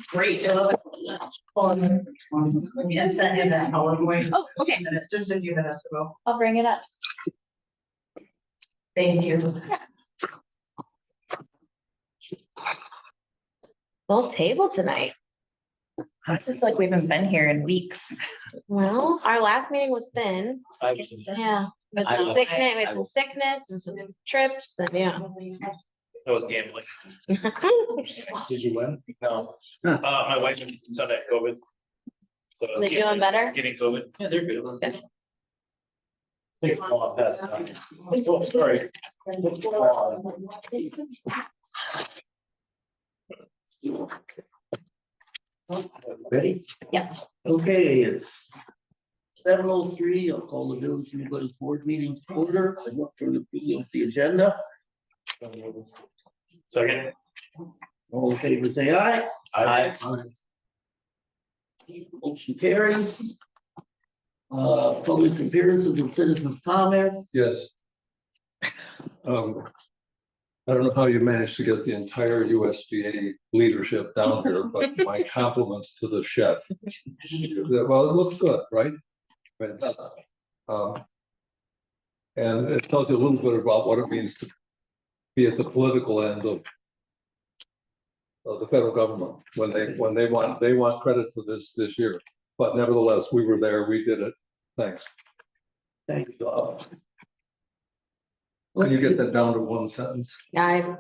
Great. I love it. Yes, I have that PowerPoint. Oh, okay. Just a few minutes ago. I'll bring it up. Thank you. Full table tonight. It's like we haven't been here in weeks. Well, our last meeting was thin. Yeah. With I some will- sickness, with I some will- sickness and some trips and yeah. I was gambling. Did you win? No, my wife and son had COVID. So They doing better? Getting COVID. Yeah, they're good. Good. Think I'll pass it on. Oh, sorry. Ready? Yeah. Okay, it's 7:03. I'll call the village Nicholas board meeting to order. I look for the approval of the agenda. Second. All in favor, say aye. Aye. Motion carries. Public appearances and citizens' comments. Yes. I don't know how you managed to get the entire USDA leadership down here, but my compliments to the chef. Well, it looks good, right? Right, it does. And it tells you a little bit about what it means to be at the political end of the federal government when they want credit for this year. But nevertheless, we were there, we did it. Thanks. Thanks. Can you get that down to one sentence? I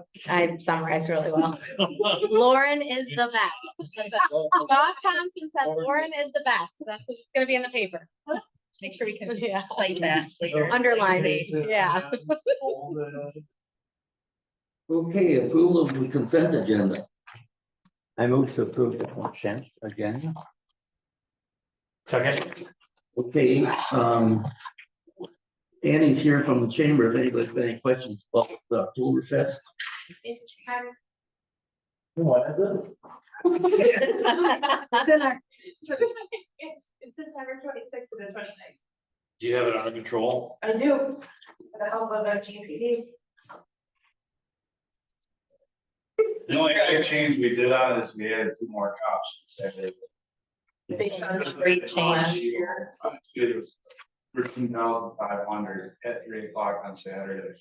summarized really well. Lauren is the best. Josh Thompson said Lauren is the best. That's what's gonna be in the paper. Make sure we can Yeah. cite that later. Underline it, yeah. Okay, approval of the consent agenda. I move to approve the consent agenda. Second. Okay, Annie's here from the chamber. If anybody's got any questions about the Oktoberfest. What is it? It's in our, it's September 26th to the 29th. Do you have it under control? I do, with the help of a GPD. The only big change we did on is we added 2 more cops instead. Great Last change. year, it was 13,500 at 3 o'clock on Saturday.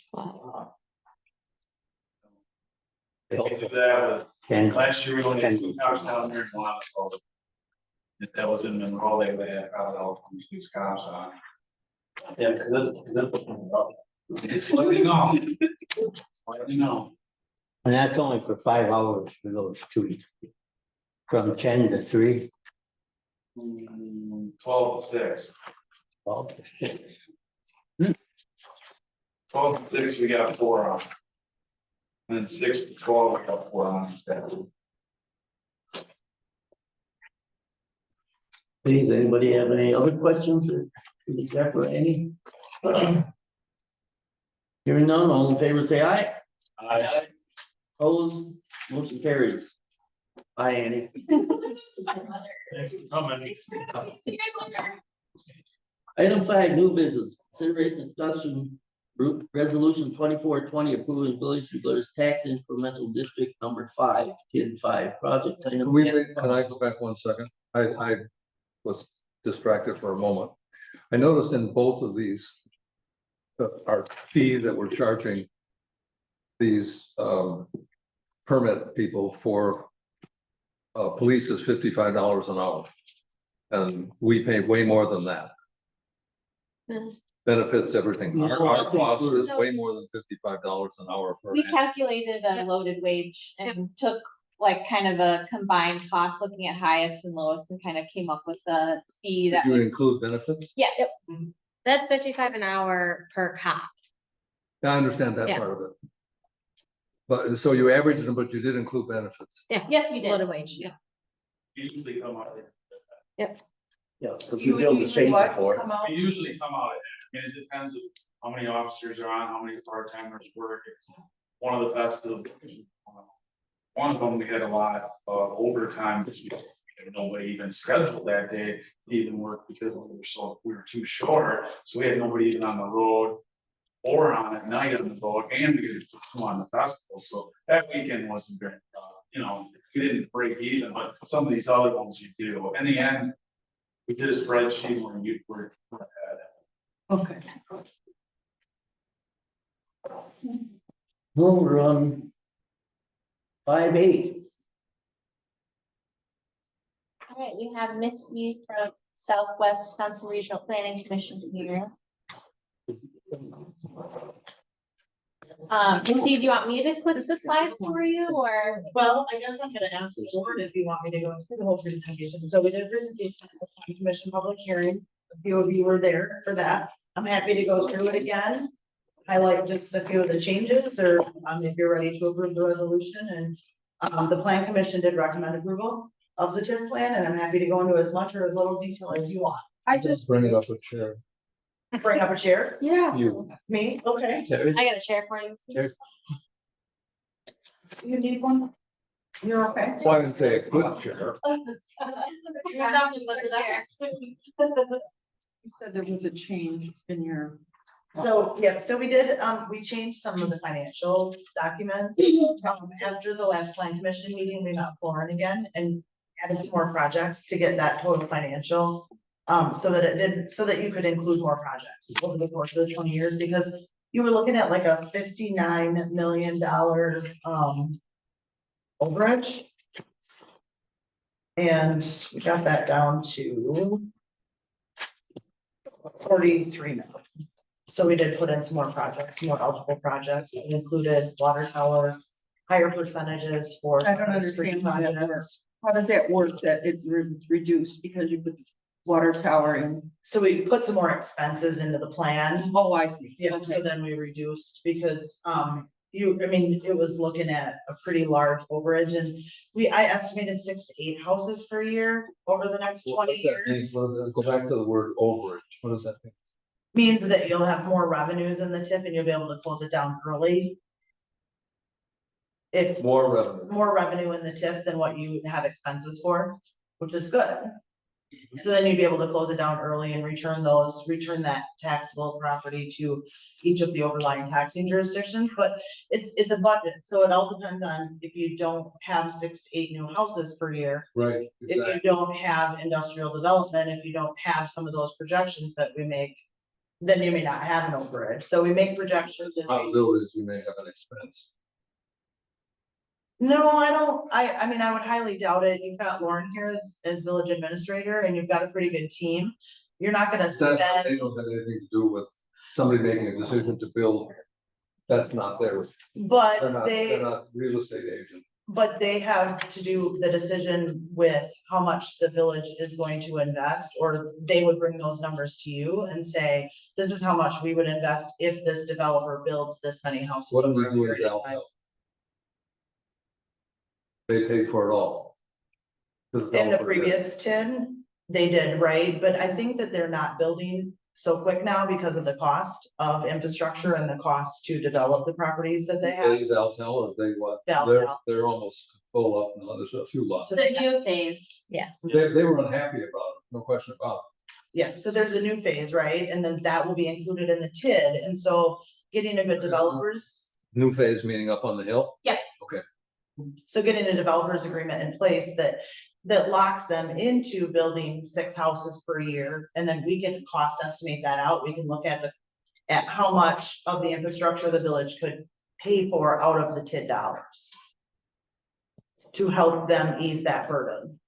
They did that with, last year we only had 2 cops down there and 1 on the road. If that was in Monroe, they would have probably all these cops on. Yeah, that's. It's let me know. Let me know. And that's only for 5 hours for those 2. From 10 to 3. 12 to 6. 12 to 6. 12 to 6, we got 4 on. And then 6 to 12, we got 4 on instead. Please, anybody have any other questions or for the Jeff or any? Hearing none, all in favor, say aye. Aye. Opposed, motion carries. Bye, Annie. Thanks for coming. Item 5, new business, consideration discussion, group resolution 2420 approving village Nicholas tax incremental district number 5, TID 5 project. Can I go back 1 second? I was distracted for a moment. I noticed in both of these, our fee that we're charging these permit people for police is $55 an hour. And we pay way more than that. Benefits, everything. Our cost is way more than $55 an hour for. We calculated a loaded wage and took like kind of a combined cost, looking at highest and lowest, and kind of came up with the fee Did that. you include benefits? Yeah, That's 55 an hour per cop. I understand that Yeah. part of it. But so you averaged them, but you did include benefits. yes, we did. Loaded wage, yeah. Usually come out. Yeah, because we built the same before. We usually come out. I mean, it depends on how many officers are on, how many part-timers work. It's one of the festive. One of them, we had a lot of overtime, because nobody even scheduled that day to even work because we were too short. So we had nobody even on the road. or on at night on the boat, and we did two on the festival, so that weekend wasn't very, you know, we didn't break even, but some of these other ones you do. In the end, we did a spreadsheet where you were ahead. Okay. Well, we're on 5A. All right, we have Miss E from Southwest Wisconsin Regional Planning Commission here. Miss E, do you want me to click the slides for you, or? Well, I guess I'm gonna ask the board if you want me to go through the whole presentation. So we did a presentation at the planning commission public hearing. A few of you were there for that. I'm happy to go through it again. Highlight just a few of the changes, or if you're ready to approve the resolution, and the plan commission did recommend approval of the TIF plan, and I'm happy to go into as much or as little detail as you want. I just Bring it up a chair. bring up a chair. Yeah. Me, okay. I got a chair for you. You need one? You're okay? Well, I didn't say a good chair. You're nothing but the best. You said there was a change in your. So, yeah, so we did, we changed some of the financial documents. After the last plan commission meeting, we met with Lauren again and added some more projects to get that total financial. So that it did, so that you could include more projects over the course of the 20 years, because you were looking at like a $59 million, overage. And we got that down to 43 million. So we did put in some more projects, more eligible projects, that included water tower, higher percentages for. I don't some of the street understand how that projects. How does that work, that it's reduced because you put the water tower in? So we put some more expenses into the plan. Oh, I see. Yeah, so then we reduced because, it was looking at a pretty large overage, and I estimated 6 to 8 houses per year over the next What 20 does that mean? years. What does that- Go back to the word overage. What does that mean? Means that you'll have more revenues in the TIF and you'll be able to close it down early. If More revenue. more revenue in the TIF than what you have expenses for, which is good. So then you'd be able to close it down early and return that taxable property to each of the overlying taxing jurisdictions, but it's a budget, so it all depends on if you don't have 6 to 8 new houses per year. Right. If you don't have industrial development, if you don't have some of those projections that we make, then you may not have an overage, so we make projections and. Probabilities you may have an expense. No, I don't, I would highly doubt it. You've got Lauren here as village administrator and you've got a pretty good team. You're not gonna That, they spend, don't have anything to do with somebody making a decision to build. That's not their, but they're not real estate agents. but they have to do the decision with how much the village is going to invest, or they would bring those numbers to you and say, this is how much we would invest if this developer builds this many houses. What do we over a do with period of time." Alpha? They paid for it all. In the developer did. previous 10, they did, right? But I think that they're not building so quick now because of the cost of infrastructure and the cost to develop the properties that they have. They Valtel or they what? Valtel. They're almost full up now. There's a few lots. So The they, new phase. Yes. They were unhappy about it, no question about yeah, so there's a new phase, right? And then that will be included in the TID. And so getting a good developers, it. New phase meaning up on the hill? so getting a developers agreement in place that locks them into building 6 houses per year. And then we can cost estimate that out. We can look at how much of the infrastructure the village could pay for out of the TID dollars to help them ease that burden.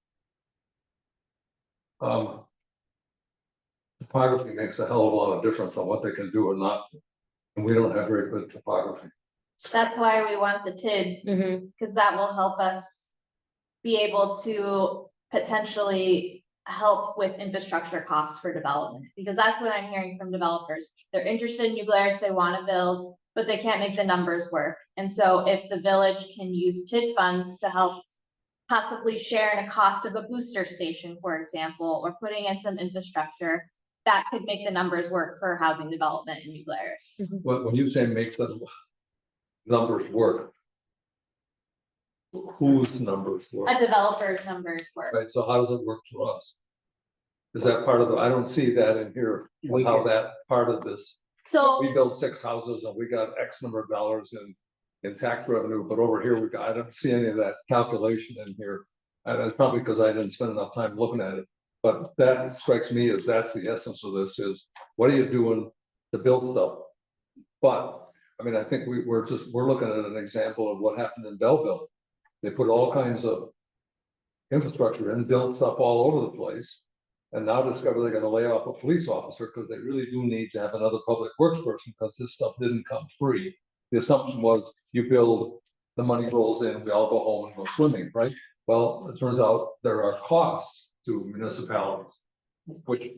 Topography makes a hell of a lot of difference on what they can do or not. do. And we don't have very good topography. That's why we want the TID, Mm-hmm. because that will help us be able to potentially help with infrastructure costs for development, because that's what I'm hearing from developers. They're interested in New Glarus, they want to build, but they can't make the numbers work. And so if the village can use TID funds to help possibly share in a cost of a booster station, for example, or putting in some infrastructure, that could make the numbers work for housing development in New Glarus. When you say make the numbers work, whose numbers work? A developer's numbers work. Right, so how does it work for us? Is that part of the, I don't see that in here, We how can- that part of this So, we built 6 houses and we got X number of dollars in tax revenue, but over here, I don't see any of that calculation in here. And that's probably because I didn't spend enough time looking at it. But that strikes me as that's the essence of this is, what are you doing to build stuff? But, I mean, I think we're looking at an example of what happened in Belleville. They put all kinds of infrastructure in, built stuff all over the place. And now discover they're gonna lay off a police officer because they really do need to have another public works person because this stuff didn't come free. The assumption was you build, the money rolls in, we all go home and go swimming, right? Well, it turns out there are costs to municipalities, which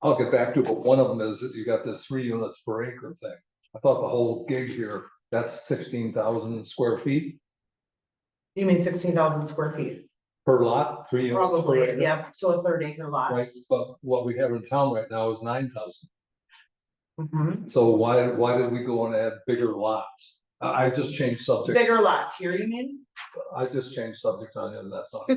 I'll get back to, but one of them is that you got this 3 units per acre thing. I thought the whole gig here, that's 16,000 square feet You mean 16,000 square feet? per lot, 3 units per Probably, acre. yeah, so a 30 acre lot. Right, but what we have in town right now is 9,000. Mhm. So why did we go and add bigger lots? I just changed subject. Bigger lots here, you mean? I just changed subject on it and that's not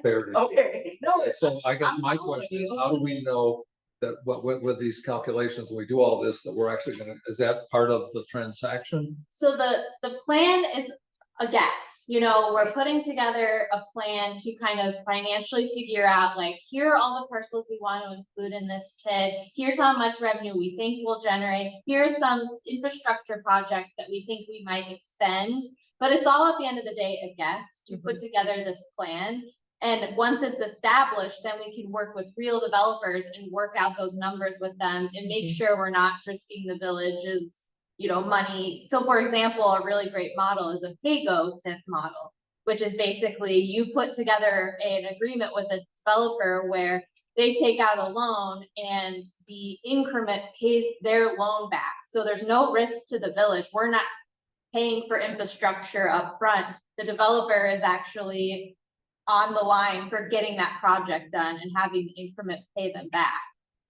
fair to you. Okay, no, So I guess my question is, how do we know that with these calculations, when we do all this, that we're actually gonna, is that part of the transaction? so the plan is a guess, we're putting together a plan to kind of financially figure out, like, here are all the parcels we want to include in this TID. Here's how much revenue we think we'll generate. Here's some infrastructure projects that we think we might expend. But it's all at the end of the day, a guess to put together this plan. And once it's established, then we can work with real developers and work out those numbers with them and make sure we're not risking the village's money. So for example, a really great model is a pay-go TIF model, which is basically you put together an agreement with a developer where they take out a loan and the increment pays their loan back. So there's no risk to the village. We're not paying for infrastructure up front. The developer is actually on the line for getting that project done and having the increment pay them back.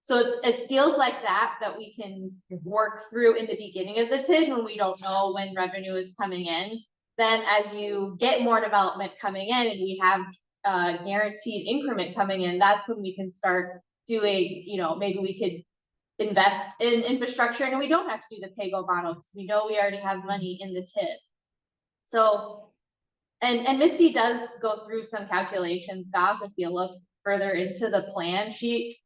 So it's deals like that we can work through in the beginning of the TID when we don't know when revenue is coming in. Then as you get more development coming in and we have guaranteed increment coming in, that's when we can start doing, maybe we could invest in infrastructure and we don't have to do the pay-go model because we know we already have money in the TID. So, and Misty does go through some calculations, Goff, if you look further into the plan, she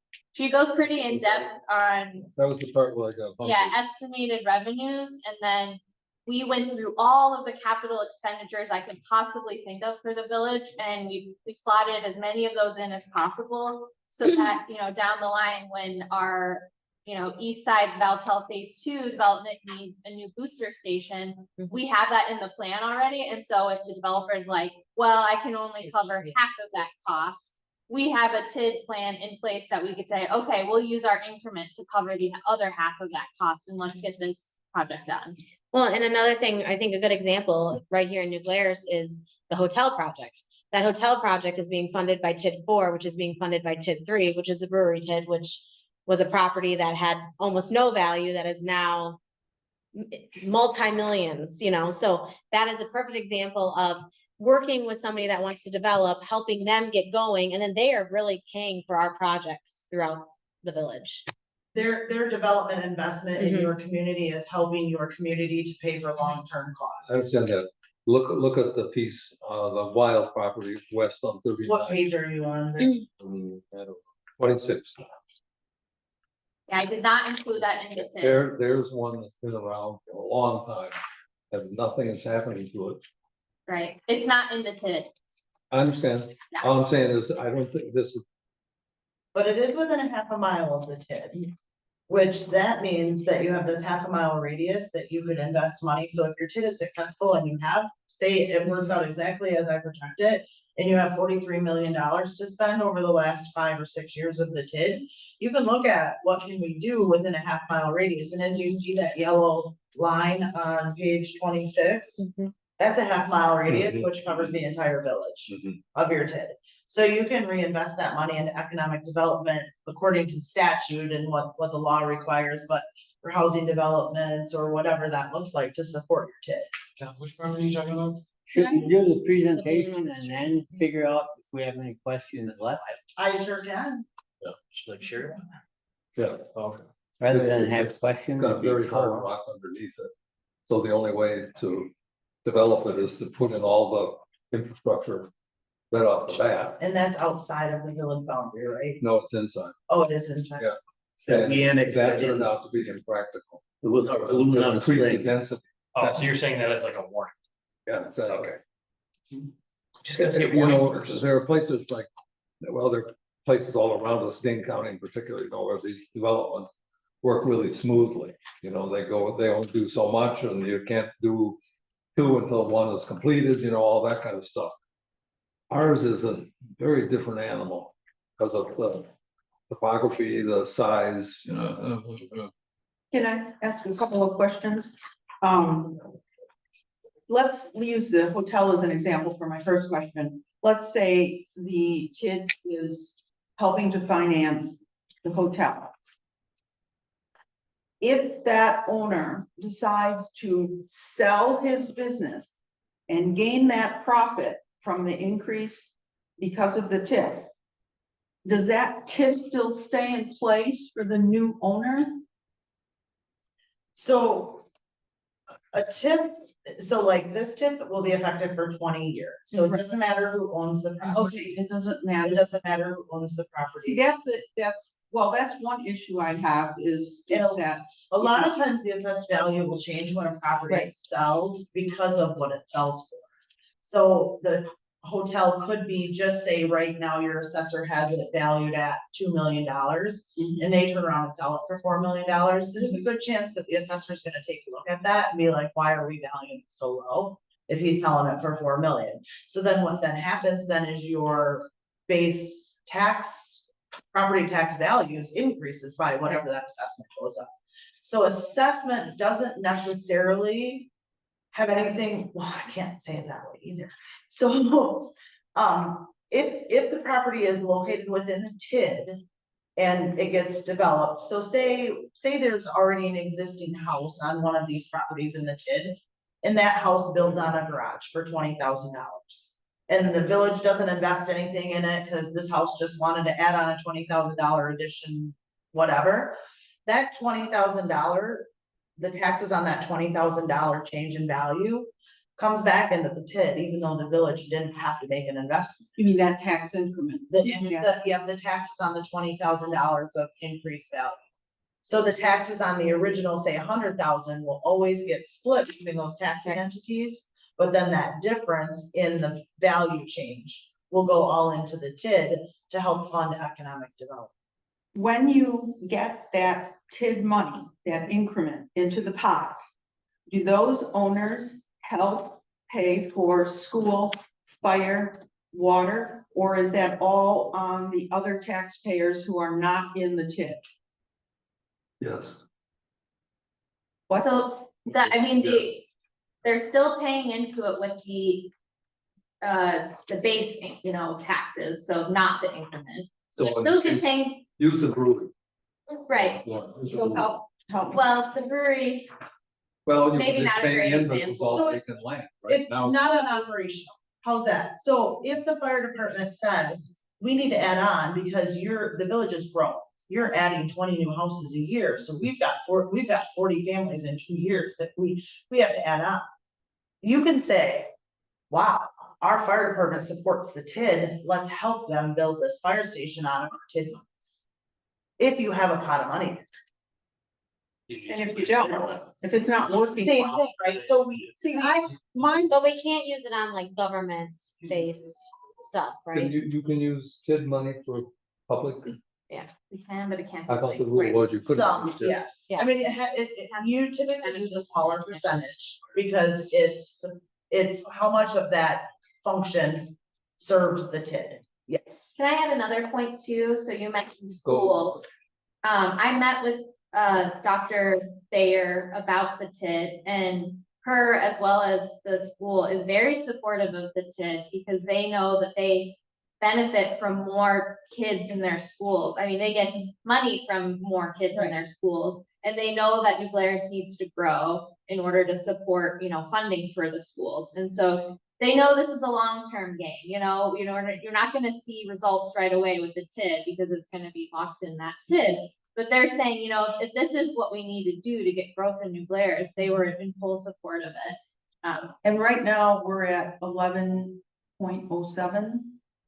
goes pretty in depth on, That was the part where I got hungry. estimated revenues, and then we went through all of the capital expenditures I could possibly think of for the village, and we slotted as many of those in as possible, so that, down the line, when our, east side Valtel Phase 2 development needs a new booster station, we have that in the plan already, and so if the developer's like, well, I can only cover half of that cost, we have a TID plan in place that we could say, okay, we'll use our increment to cover the other half of that cost and let's get this project done. Well, and another thing, I think a good example right here in New Glarus is the hotel project. That hotel project is being funded by TID 4, which is being funded by TID 3, which is the brewery TID, which was a property that had almost no value that is now multi-millions, so that is a perfect example of working with somebody that wants to develop, helping them get going, and then they are really paying for our projects throughout the village. Their development investment in your community is helping your community to pay for long-term costs. I understand that. Look at the piece, the wild property west on What 39. page are you on? 26. Yeah, I did not include that in the TID. There's one that's been around for a long time, and nothing is happening to it. Right, it's not in the TID. I understand. Yeah. All I'm saying is, I don't think this is, But it is within a half a mile of the TID, which that means that you have this half a mile radius that you could invest money. So if your TID is successful and you have, say it works out exactly as I project it, and you have $43 million to spend over the last 5 or 6 years of the TID, you can look at what can we do within a half mile radius. And as you see that yellow line on page 26, that's a half mile radius, which covers the entire village of your TID. So you can reinvest that money into economic development according to statute and what the law requires, but for housing developments or whatever that looks like to support your TID. John, which property are you talking about? Should we do the presentation and then figure out if we have any questions left? I sure can. Should I share? yeah. Okay. rather than have questions Got a very hard before. rock underneath it. So the only way to develop it is to put in all the infrastructure right off the bat. And that's outside of the village boundary, right? No, it's inside. Oh, it is inside. Yeah. So we And annexed that that in. turned out to be impractical. It was our balloon on a Increase the string. density. Oh, so you're saying that as like a warning? Yeah, exactly. Okay. Just gonna say You warning know, versus. there are places like, well, there are places all around us, Dane County in particular, you know, where these developments work really smoothly. You know, they only do so much and you can't do two until one is completed, you know, all that kind of stuff. Ours is a very different animal because of the topography, the size, you know. Can I ask a couple of questions? Let's use the hotel as an example for my first question. Let's say the TID is helping to finance the hotel. If that owner decides to sell his business and gain that profit from the increase because of the TIF, does that TIF still stay in place for the new owner? So a tip, so like this tip will be effective for 20 years. So it doesn't matter who owns the property. Okay, it doesn't It matter. doesn't matter who owns the See, property. that's one issue I have is that, A lot of times the assessed value will change when a property Right. sells because of what it sells for. So the hotel could be, just say right now your assessor has it valued at $2 million. And they turn around and sell it for $4 million. There's a good chance that the assessor is gonna take a look at that and be like, why are we valuing it so low? If he's selling it for 4 million. So then what then happens then is your base tax, property tax values increases by whatever that assessment goes up. So assessment doesn't necessarily have anything, well, I can't say it that way either. So, if the property is located within the TID and it gets developed, so say there's already an existing house on one of these properties in the TID, and that house builds on a garage for $20,000. And the village doesn't invest anything in it because this house just wanted to add on a $20,000 addition, whatever. That $20,000, the taxes on that $20,000 change in value comes back into the TID, even though the village didn't have to make an investment. you mean that tax increment? The taxes on the $20,000 of increased value. So the taxes on the original, say 100,000 will always get split between those taxing entities. But then that difference in the value change will go all into the TID to help fund economic development. When you get that TID money, that increment into the pot, do those owners help pay for school, fire, water? Or is that all on the other taxpayers who are not in the TID? Yes. What? So that, I mean, Yes. they're still paying into it with the base, taxes, so not the increment. They're So still continuing, use the brewery. right, So help me. well, the brewery, Well, you Maybe can just not a pay great in, but it's example. all So vacant land right It's now. not an operational. How's that? So if the fire department says, we need to add on because the village is broke. You're adding 20 new houses a year, so we've got 40 families in 2 years that we have to add on. You can say, wow, our fire department supports the TID, let's help them build this fire station out of our TID funds. If you have a pot of money. And if you don't, if it's not working. Same well, thing, right? So we, Mine, But we can't use it on like government-based stuff, right? You can use TID money for public, we can, but it can't. I thought be the like- rule was you couldn't. some, use TID. yes. Yeah. I mean, you typically use a smaller percentage because it's how much of that function serves the TID. Yes. Can I add another point too? So you mentioned Go. schools. I met with Dr. Thayer about the TID, and her, as well as the school, is very supportive of the TID because they know that they benefit from more kids in their schools. I mean, they get money from more kids in their schools, and they know that New Glarus needs to grow in order to support, funding for the schools. And so they know this is a long-term game, you're not gonna see results right away with the TID because it's gonna be locked in that TID. But they're saying, you know, if this is what we need to do to get growth in New Glarus, they were in full support of it. And right now, we're at 11.07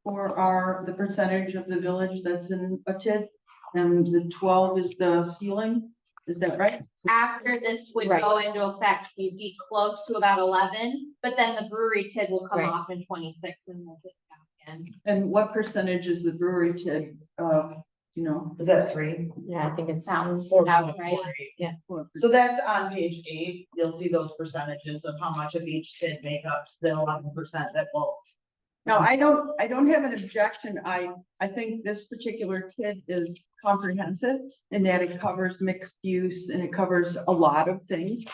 for the percentage of the village that's in a TID. And the 12 is the ceiling, is that right? After this would Right. go into effect, we'd be close to about 11, but then the brewery TID will come Right. off in 26 and we'll get back in. And what percentage is the brewery TID, you know? Is that 3? Yeah, I think it Sounds sounds, about right. So that's on page 8. You'll see those percentages of how much of each TID make up the 11% that will. Now, I don't have an objection. I think this particular TID is comprehensive in that it covers mixed use and it covers a lot of things.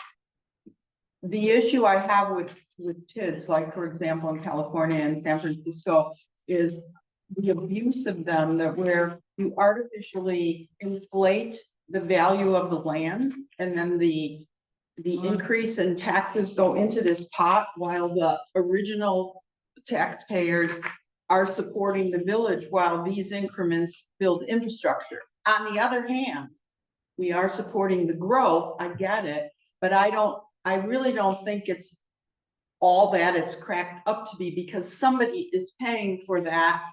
The issue I have with TIDs, like for example, in California and San Francisco, is the abuse of them, that where you artificially inflate the value of the land and then the increase in taxes go into this pot while the original taxpayers are supporting the village while these increments build infrastructure. On the other hand, we are supporting the growth, I get it, but I really don't think it's all that it's cracked up to be, because somebody is paying for that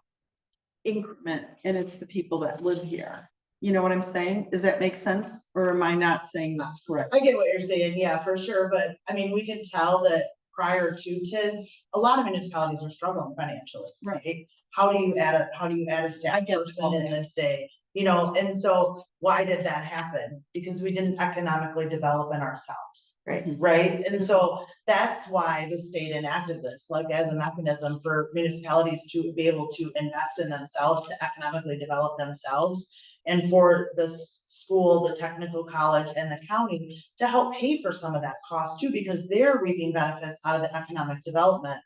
increment, and it's the people that live here. You know what I'm saying? Does that make sense? Or am I not saying this correct? I get what you're saying, yeah, for sure, but I mean, we can tell that prior to TIDs, a lot of municipalities are struggling financially, right? How do you add a staff person in this day? You know, and so why did that happen? Because we didn't economically develop in ourselves. Right, and so that's why the state enacted this, like as a mechanism for municipalities to be able to invest in themselves, to economically develop themselves. And for the school, the technical college and the county to help pay for some of that cost too, because they're reaping benefits out of the economic development.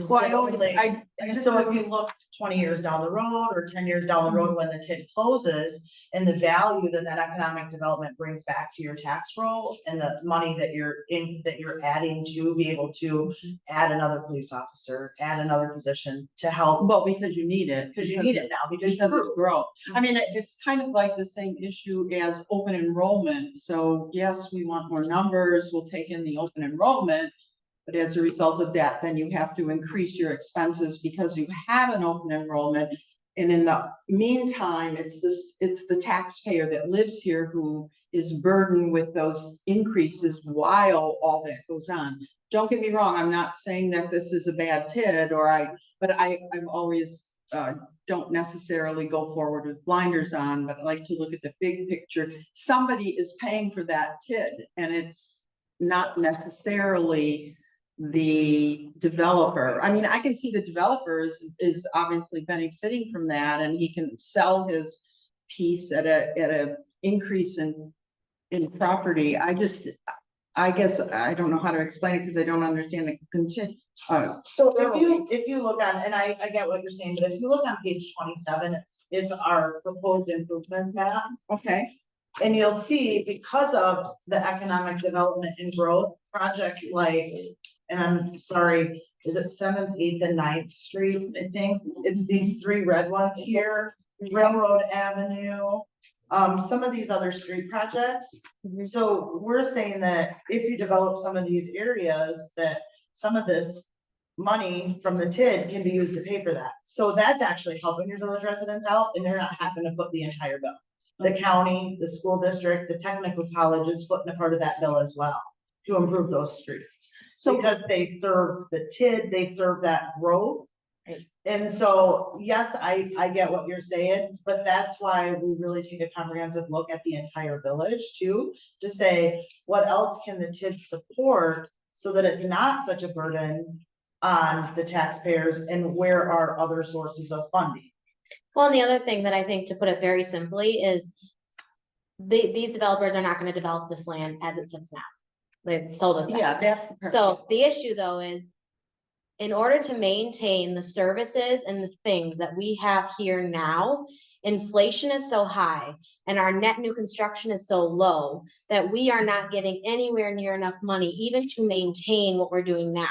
Well, I And just so if you look 20 years down the road or 10 years down the road when the TID closes, and the value that economic development brings back to your tax roll and the money that you're adding to be able to add another police officer, add another position to help. well, because you need it. Because you need it now, because Because you it's growth. I mean, it's kind of like the same issue as open enrollment. So yes, we want more numbers. We'll take in the open enrollment. But as a result of that, then you have to increase your expenses because you have an open enrollment. And in the meantime, it's the taxpayer that lives here who is burdened with those increases while all that goes on. Don't get me wrong, I'm not saying that this is a bad TID but I'm always don't necessarily go forward with blinders on, but I like to look at the big picture. Somebody is paying for that TID, and it's not necessarily the developer. I mean, I can see the developer is obviously benefiting from that, and he can sell his piece at a increase in property. I guess I don't know how to explain it because I don't understand the content. So if you look on, and I get what you're saying, but if you look on page 27, it's our proposed improvements map. Okay, And you'll see, because of the economic development and growth projects like, and I'm sorry, is it 7th, 8th, and 9th Street, I think? It's these 3 red ones here, Railroad Avenue, some of these other street projects. So we're saying that if you develop some of these areas, that some of this money from the TID can be used to pay for that. So that's actually helping your village residents out, and they're not having to put the entire bill. The county, the school district, the technical college is footing a part of that bill as well to improve those streets. so Because they serve the TID, they serve that growth. And so, yes, I get what you're saying, but that's why we really take a comprehensive look at the entire village too, to say, what else can the TID support so that it's not such a burden on the taxpayers, and where are other sources of funding? well, and the other thing that I think, to put it very simply, is these developers are not gonna develop this land as it sits now. They've told us that. yeah, that's the part. So the issue though is, in order to maintain the services and the things that we have here now, inflation is so high and our net new construction is so low that we are not getting anywhere near enough money even to maintain what we're doing now.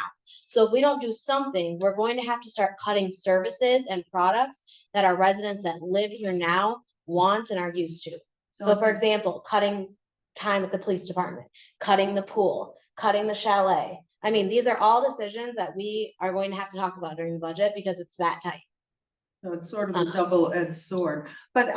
So if we don't do something, we're going to have to start cutting services and products that our residents that live here now want and are used to. So for example, cutting time at the police department, cutting the pool, cutting the chalet. I mean, these are all decisions that we are going to have to talk about during the budget because it's that tight. So it's sort of a double-edged sword, but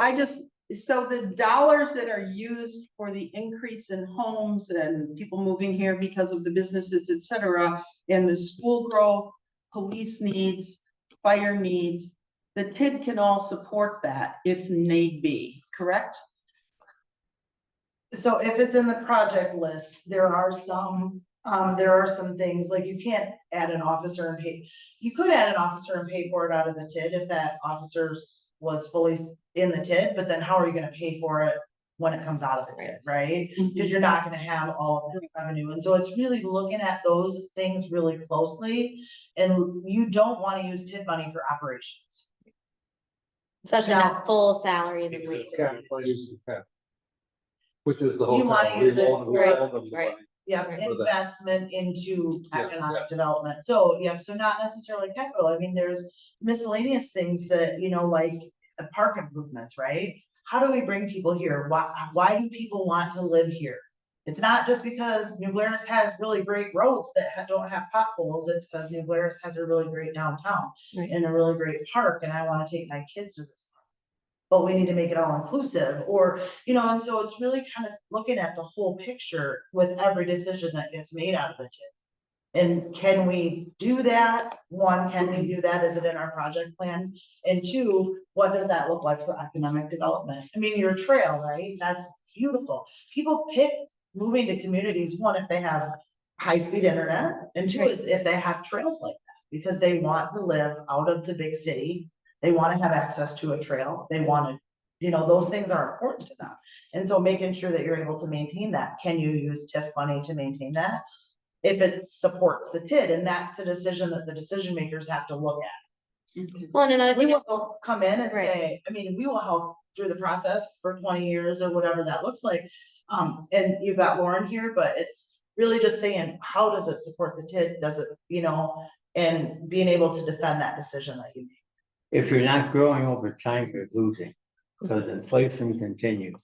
so the dollars that are used for the increase in homes and people moving here because of the businesses, et cetera, and the school growth, police needs, fire needs, the TID can all support that if need be, correct? So if it's in the project list, there are some things, like you can't add an officer and pay. You could add an officer and pay for it out of the TID if that officer's was fully in the TID, but then how are you gonna pay for it when it comes out of the TID, right? Because you're not gonna have all of the revenue, and so it's really looking at those things really closely. And you don't wanna use TID money for operations. Especially Now- not full salaries and wages. Which is the You wanna hotel. use it, We right, own them. right. Yeah, Right. investment into Yeah, economic development. So, yeah, so not necessarily capital. I mean, there's miscellaneous things that, like park improvements, right? How do we bring people here? Why do people want to live here? It's not just because New Glarus has really great roads that don't have potholes. It's because New Glarus has a really great downtown Right. and a really great park, and I want to take my kids to this. But we need to make it all inclusive, or, and so it's really kind of looking at the whole picture with every decision that gets made out of the TID. And can we do that? One, can we do that? Is it in our project plan? And two, what does that look like for economic development? I mean, your trail, right? That's beautiful. People pick moving to communities, one, if they have high-speed internet, and two is if they have trails like that, because they want to live out of the big city. They want to have access to a trail. They want to, those things are important to them. And so making sure that you're able to maintain that. Can you use TIF money to maintain that? If it supports the TID, and that's a decision that the decision makers have to look at. Well, and another We thing, will come in and Right. say, we will help through the process for 20 years or whatever that looks like. And you've got Lauren here, but it's really just saying, how does it support the TID? Does it, and being able to defend that decision that you make. If you're not growing over time, you're losing, because inflation continues.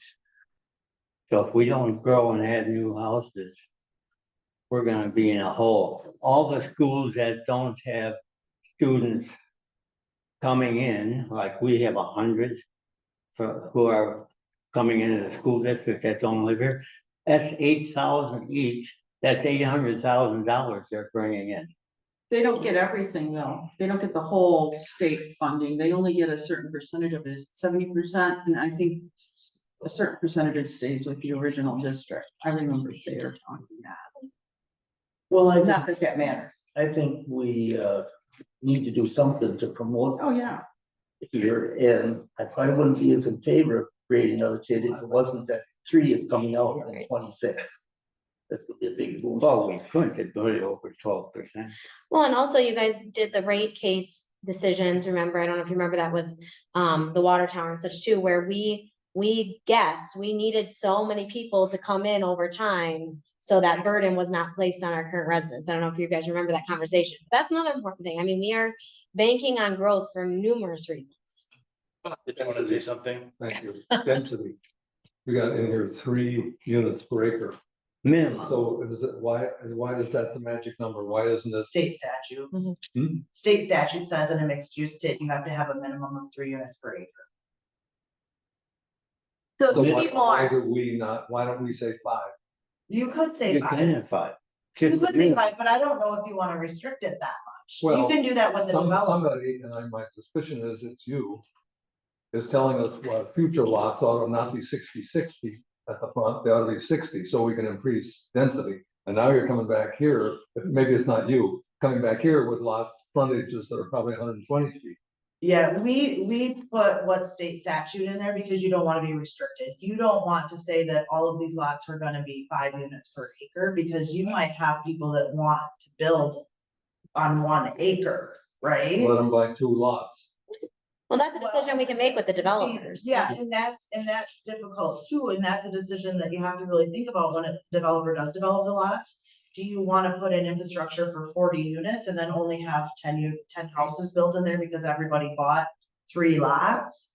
So if we don't grow and add new houses, we're gonna be in a hole. All the schools that don't have students coming in, like we have 100 who are coming into the school district that don't live here, that's 8,000 each. That's $800,000 they're bringing in. They don't get everything though. They don't get the whole state funding. They only get a certain percentage of it, 70%, and I think a certain percentage stays with the original district. I remember they were talking that. Well, Not that that matters. I think we need to do something to promote Oh, yeah. here, and I probably wouldn't be as in favor of creating another TID if it wasn't that 3 is coming out on 26. That's gonna be a big boom. Well, we couldn't get really over 12%. well, and also you guys did the rate case decisions, remember, I don't know if you remember that with the water tower and such too, where we guessed we needed so many people to come in over time. So that burden was not placed on our current residents. I don't know if you guys remember that conversation. But that's another important thing. I mean, we are banking on growth for numerous reasons. Did you want to say something? Thank you. Density. We got in here 3 units per acre. Minimum. So is it, why is that the magic number? Why isn't it? State statute. Hmm? State statute says in a mixed use TID, you have to have a minimum of 3 units per acre. So So it why could be more. why don't we say 5? You could say You 5. can have 5. You Just could say minimum. 5, but I don't know if you want to restrict it that much. You Well, can do that with the developer. Somebody, and my suspicion is it's you, is telling us what future lots ought to not be 66 feet at the front, they ought to be 60, so we can increase density. And now you're coming back here, maybe it's not you, coming back here with lot frontages that are probably 120 feet. Yeah, we put what state statute in there because you don't want to be restricted. You don't want to say that all of these lots are gonna be 5 units per acre, because you might have people that want to build on 1 acre, right? Let them buy 2 lots. Well, that's a decision we can make with the See, developers. Yeah, and that's difficult too, and that's a decision that you have to really think about when a developer does develop the lots. Do you want to put in infrastructure for 40 units and then only have 10 houses built in there because everybody bought 3 lots?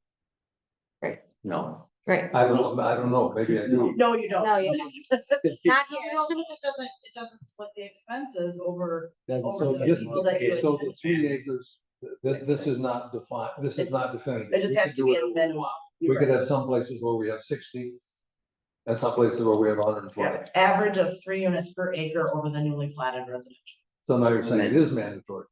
No. Right, I don't know, maybe I do. No, you don't. No, you not No, here. no, because it doesn't split the expenses over. So over the this, people that you so the attend. 3 acres, this is not defined, this is not definitive. It just We has can to do be it. a minimum. We could have some places where we have 60. And some places where we have 120. Yeah, average of 3 units per acre over the newly platted residential. So now you're saying it is mandatory.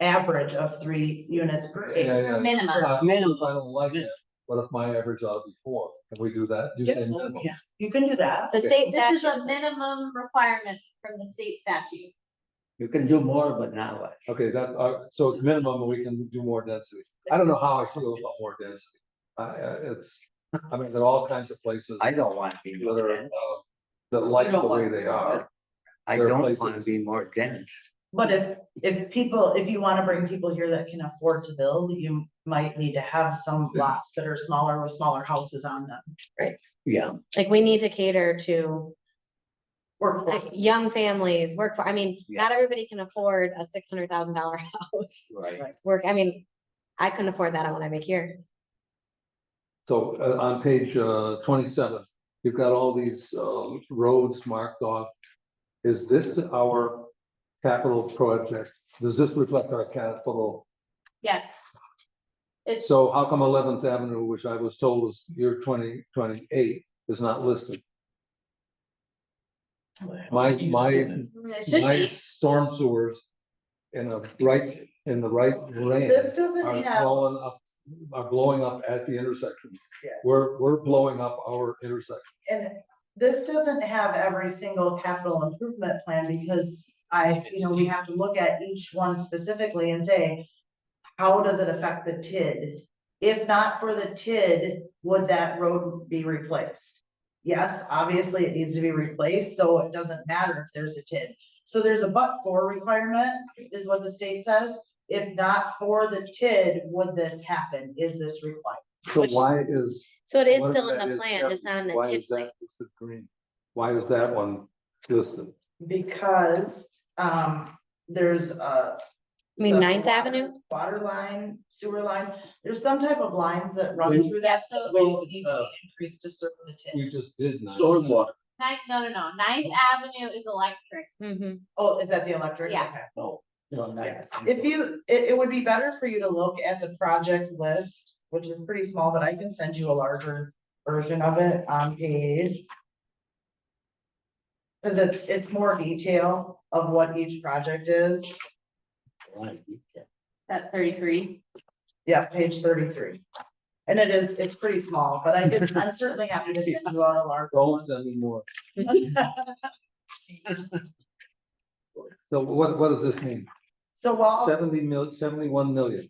Average of 3 units per acre. Yeah, yeah. Minimum. Minimum, I don't like it. What if my average ought to be 4? Can we do that? You say Yeah, minimum. yeah, you can do that. The state This is a statute, minimum requirement from the state statute. You can do more, but not less. Okay, that's, so it's minimum, and we can do more density. I don't know how I feel about more density. I mean, there are all kinds of places I don't want to be that more are, dense. that like You the don't way want they more, are. I there are don't places- want to be more dense. But if you want to bring people here that can afford to build, you might need to have some lots that are smaller with smaller houses on them. Yeah. like, we need to cater to Workforce. young families, I mean, Yeah. not everybody can afford a $600,000 house. Right. I mean, I couldn't afford that on what I make here. So on page 27, you've got all these roads marked off. Is this our capital project? Does this reflect our capital? Yes. It's, So how come 11th Avenue, which I was told was year 2028, is not listed? My it should be. storm sewers in the right lane This doesn't are have, blowing up at the intersections. Yeah. We're blowing up our intersection. and this doesn't have every single capital improvement plan because we have to look at each one specifically and say, how does it affect the TID? If not for the TID, would that road be replaced? Yes, obviously it needs to be replaced, so it doesn't matter if there's a TID. So there's a but-for requirement, is what the state says. If not for the TID, would this happen? Is this required? So Which- why is? So it is what if still in that the is plan, separate? just not in the Why TIF is plan. that listed green? Why is that one listed? Because, there's a. You mean some Ninth water- Avenue? Water line, sewer line, there's some type of lines that run We- through that, Yeah, so- will need to be increased to serve the TID. We just did not. Stormwater. No. Ninth Avenue is electric. Mhm. Oh, is that the electric? Yeah. Okay. No. Yeah. It would be better for you to look at the project list, which is pretty small, but I can send you a larger version of it on page. Cause it's more detail of what each project is. That 33. Yeah, page 33. And it's pretty small, but I'm certainly happy to send you out a large. Don't send me more. So what does this mean? So while, 71 million.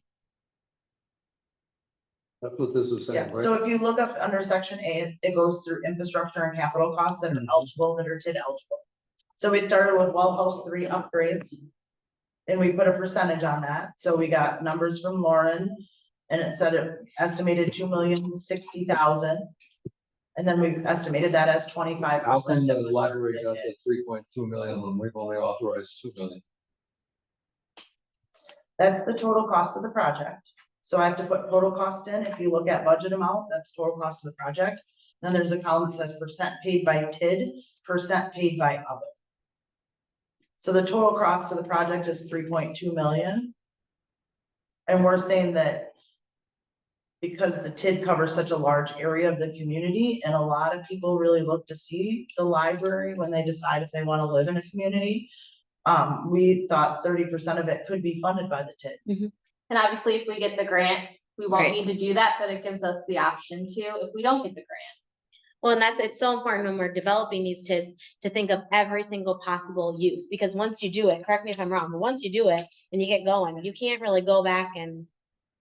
That's what this is yeah, saying, right? so if you look up under section A, it goes through infrastructure and capital costs that are eligible, that are TID eligible. So we started with well house 3 upgrades. And we put a percentage on that, so we got numbers from Lauren, and it said it estimated 2,060,000. And then we estimated that as 25%. How come the that was library got TID. the 3.2 million when we've only authorized 2 million? That's the total cost of the project. So I have to put total cost in. If you look at budget amount, that's total cost of the project. Then there's a column that says percent paid by TID, percent paid by other. So the total cost of the project is 3.2 million. And we're saying that because the TID covers such a large area of the community, and a lot of people really look to see the library when they decide if they want to live in a community. We thought 30% of it could be funded by the TID. And obviously, if we get the grant, we won't Right. need to do that, but it gives us the option to, if we don't get the grant. Well, and it's so important when we're developing these TIDs to think of every single possible use, because once you do it, correct me if I'm wrong, but once you do it and you get going, you can't really go back and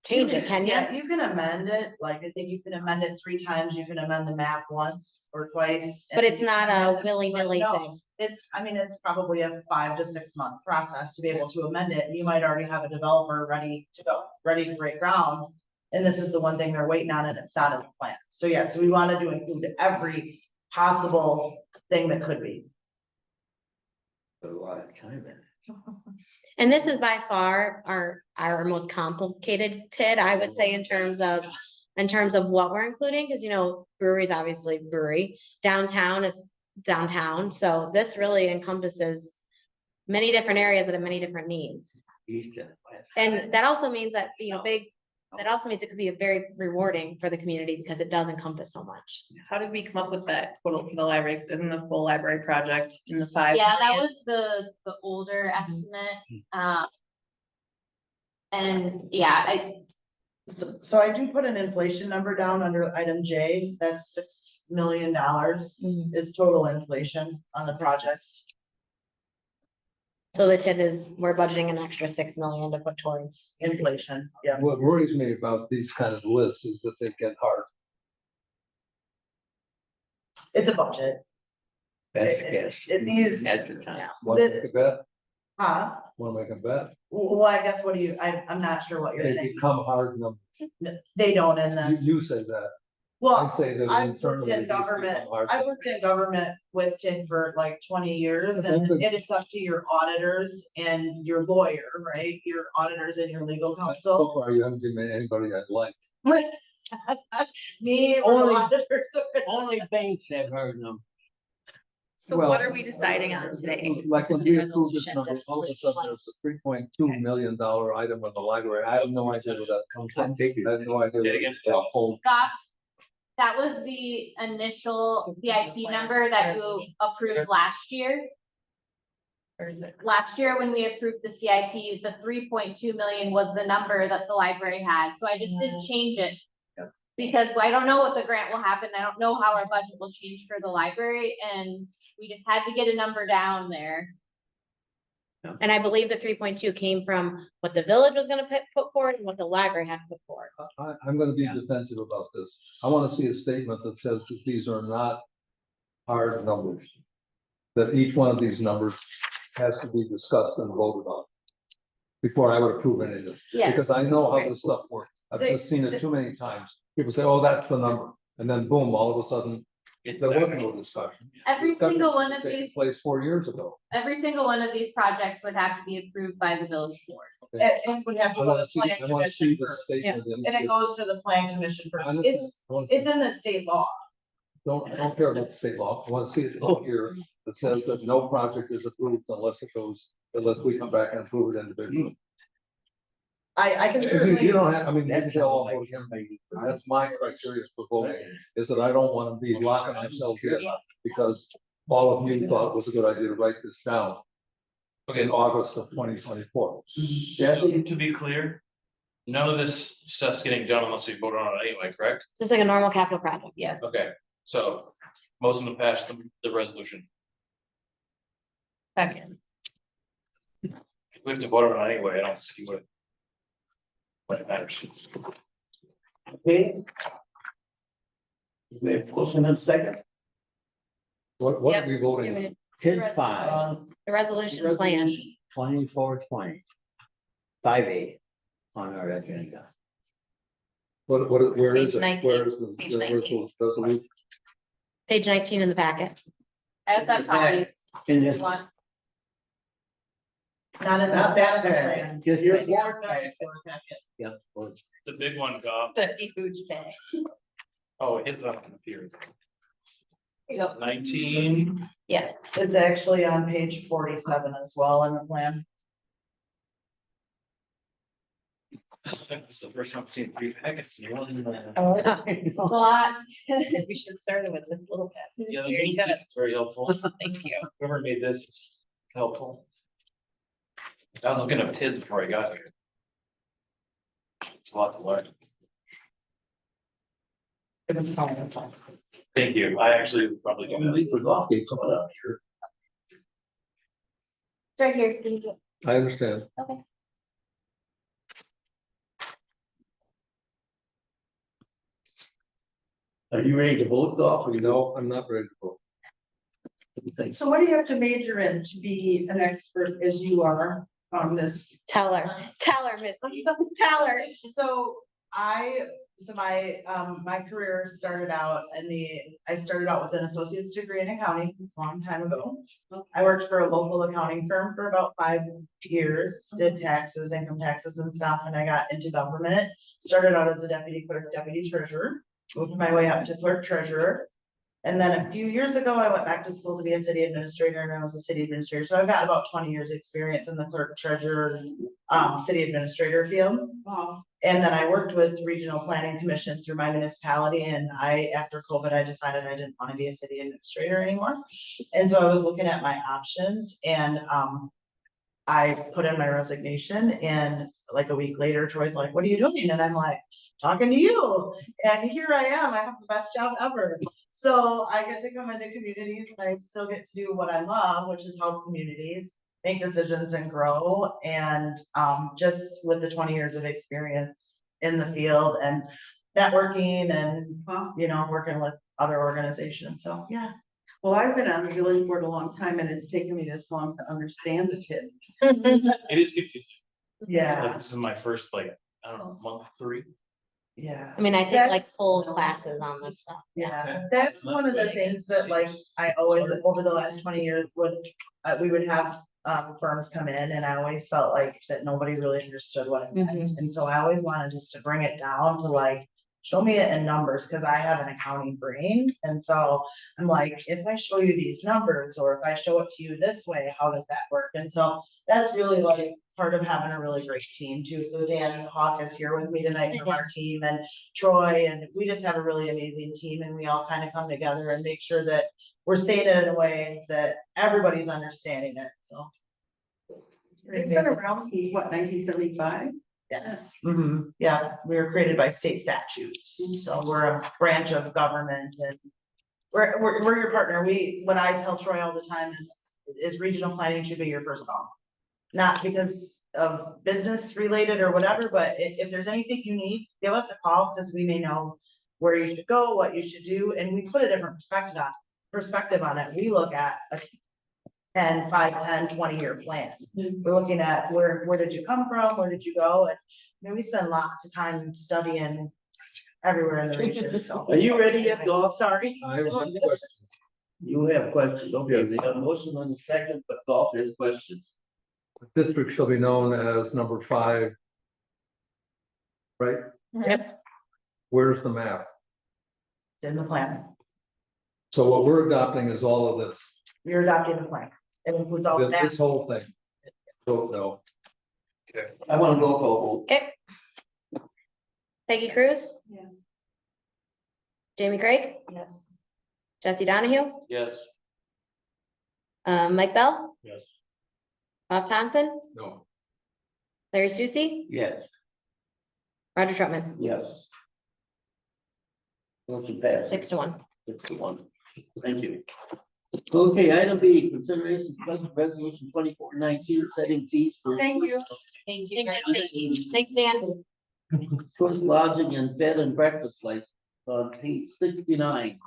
change it, can you? Yeah, you can amend it, like, I think you can amend it 3 times, you can amend the map once or twice. But and it's you can not amend a it, willy-nilly but no, thing. It's probably a 5 to 6 month process to be able to amend it, and you might already have a developer ready to go, ready to break ground. And this is the one thing they're waiting on, and it's not in the plan. So yes, we wanted to include every possible thing that could be. A lot of time in it. And this is by far our most complicated TID, I would say, in terms of in terms of what we're including, because breweries, obviously brewery, downtown is downtown, so this really encompasses many different areas that have many different needs. East and west. And that also means that, that also means it could be very rewarding for the community because it does encompass so much. How did we come up with that total for the library? 'Cause isn't the full library project in the 5 Yeah, that million? was the older estimate, and yeah, So I do put an inflation number down under item J, that's $6 million is total inflation on the projects. So the tip is, we're budgeting an extra 6 million to put towards. Inflation, yeah. What worries me about these kind of lists is that they get hard. It's a budget. Best guess. These, At the time. Want to make a bet? huh? Want to make a bet? Well, I guess what do you, I'm not sure what you're They saying. become hard numbers. They don't in this. You say that. I Well, say that I've worked internally. in these become government, hard I worked in government with Tim for like 20 years Okay, and good. it's up to your auditors and your lawyer, right? Your auditors and your legal So counsel. far, you haven't given me anybody I like. Me or Only- auditors. Only banks have heard them. So Well, what are we deciding on today? Like when The we approved this resolution number, all of a sudden definitely. there's a $3.2 million item in the library. I have no idea what that comes from. I have no idea. Say it what again. that whole- that was the initial CIP number that you approved last year. Or is it? Last year, when we approved the CIP, the 3.2 million was the number that the library had, so I just did change it. Because I don't know what the grant will happen, I don't know how our budget will change for the library, and we just had to get a number down there. And I believe the 3.2 came from what the village was gonna put forward and what the library had to put forward. I'm gonna be defensive about this. I wanna see a statement that says that these are not hard numbers. That each one of these numbers has to be discussed and voted on. Before I would approve any of this. Yeah. Because I know how this stuff works. I've just seen it too many times. People say, oh, that's the number. And then boom, all of a sudden, there was no discussion. Every Discussion single should one have of taken these, Place 4 years ago. every single one of these projects would have to be approved by the village board. It would have I to go to wanna the see, plan I wanna commission see the first. statement. in And it this. goes to the plan commission I first. understand. It's, I wanna see- it's in the state law. I don't care about the state law. I want to see it in here that says that no project is approved unless we come back and approve it individually. I can You certainly, don't have, I mean, That's that's all, how like. that's my criteria for voting, is that I don't want to be locking ourselves in because all of you thought it was a good idea to write this down in August of 2024. So, to be clear, none of this stuff's getting done unless we vote on it anyway, correct? Just like a normal capital project, yes. Okay, so motion to pass the resolution. second, We have to vote on it anyway, I don't see what it matters. Okay. We have motion and second. What Yep. are we voting? on? TID 5, The resolution plan. 2420. 5A on our agenda. Where is Page it? 19. Where is the, Page where's 19. the resolution? Page 19 in the packet. I also have copies In if this, you want. not in the, Not not in the bad. plan. just. Your like- board packet, board packet. Yeah, well, The big one, Goff. The huge bag. Oh, his up here. Yep. 19, Yeah. It's actually on page 47 as well in the plan. I think this is the first time I've seen 3 packets in one. It's a lot. We should start with this little bit. Yeah, it's very helpful. Thank you. Whoever made this is helpful. I was looking up TIDs before I got here. It's a lot to learn. It was fine. Thank you. I actually would probably do that. We put off, they coming up here. It's right here. Can you do it? I understand. Okay. Are you ready to vote, Goff, or you know? No, I'm not ready to vote. So what do you have to major in to be an expert as you are on this? Tell her, Missy, tell her. So My career started out I started out with an associate's degree in accounting a long time ago. I worked for a local accounting firm for about 5 years, did taxes, income taxes and stuff, and I got into government. Started out as a deputy clerk, deputy treasurer, moved my way up to clerk treasurer. And then a few years ago, I went back to school to be a city administrator, and I was a city administrator. So I've got about 20 years experience in the clerk treasurer, city administrator field. Wow. And then I worked with Regional Planning Commission through my municipality, and after COVID, I decided I didn't want to be a city administrator anymore. And so I was looking at my options, and I put in my resignation, and like a week later, Troy's like, "What are you doing?" And I'm like, "Talking to you." And here I am, I have the best job ever. So I get to come into communities, and I still get to do what I love, which is help communities make decisions and grow. And just with the 20 years of experience in the field and networking and, working with other organizations. So, yeah. Well, I've been on the village board a long time, and it's taken me this long to understand the TID. It is confusing. Like, Yeah, this is my first, like, I don't know, month 3. yeah. I mean, I take like That's- full classes on this stuff. Yeah, that's one of the things that like I always, over the last 20 years, we would have firms come in, and I always felt like that nobody really understood what it meant. Mhm. And so I always wanted just to bring it down to like, show me it in numbers, because I have an accounting brain. And so I'm like, if I show you these numbers, or if I show it to you this way, how does that work? And so that's really like part of having a really great team too. So Dan Hawk is here with me tonight from our team, and Troy, and we just have a really amazing team, and we all kind of come together and make sure that we're saying it in a way that everybody's understanding it, so. It's been around since what, 1975? Yes, yeah, we were created by state statutes, so we're a branch of government, and we're your partner. What I tell Troy all the time is regional planning should be your first call. Not because of business related or whatever, but if there's anything you need, give us a call, because we may know where you should go, what you should do, and we put a different perspective on it. We look at a 10, 5, 10, 20-year plan. We're looking at where did you come from? Where did you go? And we spend lots of time studying everywhere in the region, so. Are you ready yet, Golf? Sorry. I have one question. You have questions, okay, we have a motion on the second, but Golf has questions. The district shall be known as number 5. Right? Yep. Where's the map? It's in the plan. So what we're adopting is all of this, We're adopting the plan. It includes all the this maps. whole thing. Vote no. I want to roll call Okay. Peggy Cruz, Yeah. Jamie Craig, Yes. Jesse Donahue, Yes. Mike Bell, Yes. Bob Thompson, No. Larry Susie, vote. Yes. Roger Troutman, Yes. Motion passed. 6-1. 6-1. Thank you. Okay, item B, consideration special resolution 2419, setting fees for. Thank you. Thank you. Thanks, Dan. Tourist lodging and bed and breakfast license on page 69.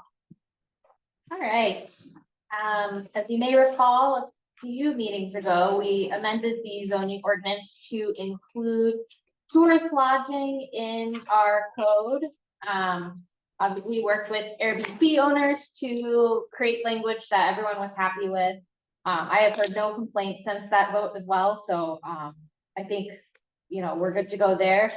All right, as you may recall, a few meetings ago, we amended the zoning ordinance to include tourist lodging in our code. We worked with Airbnb owners to create language that everyone was happy with. I have heard no complaints since that vote as well, so I think, we're good to go there.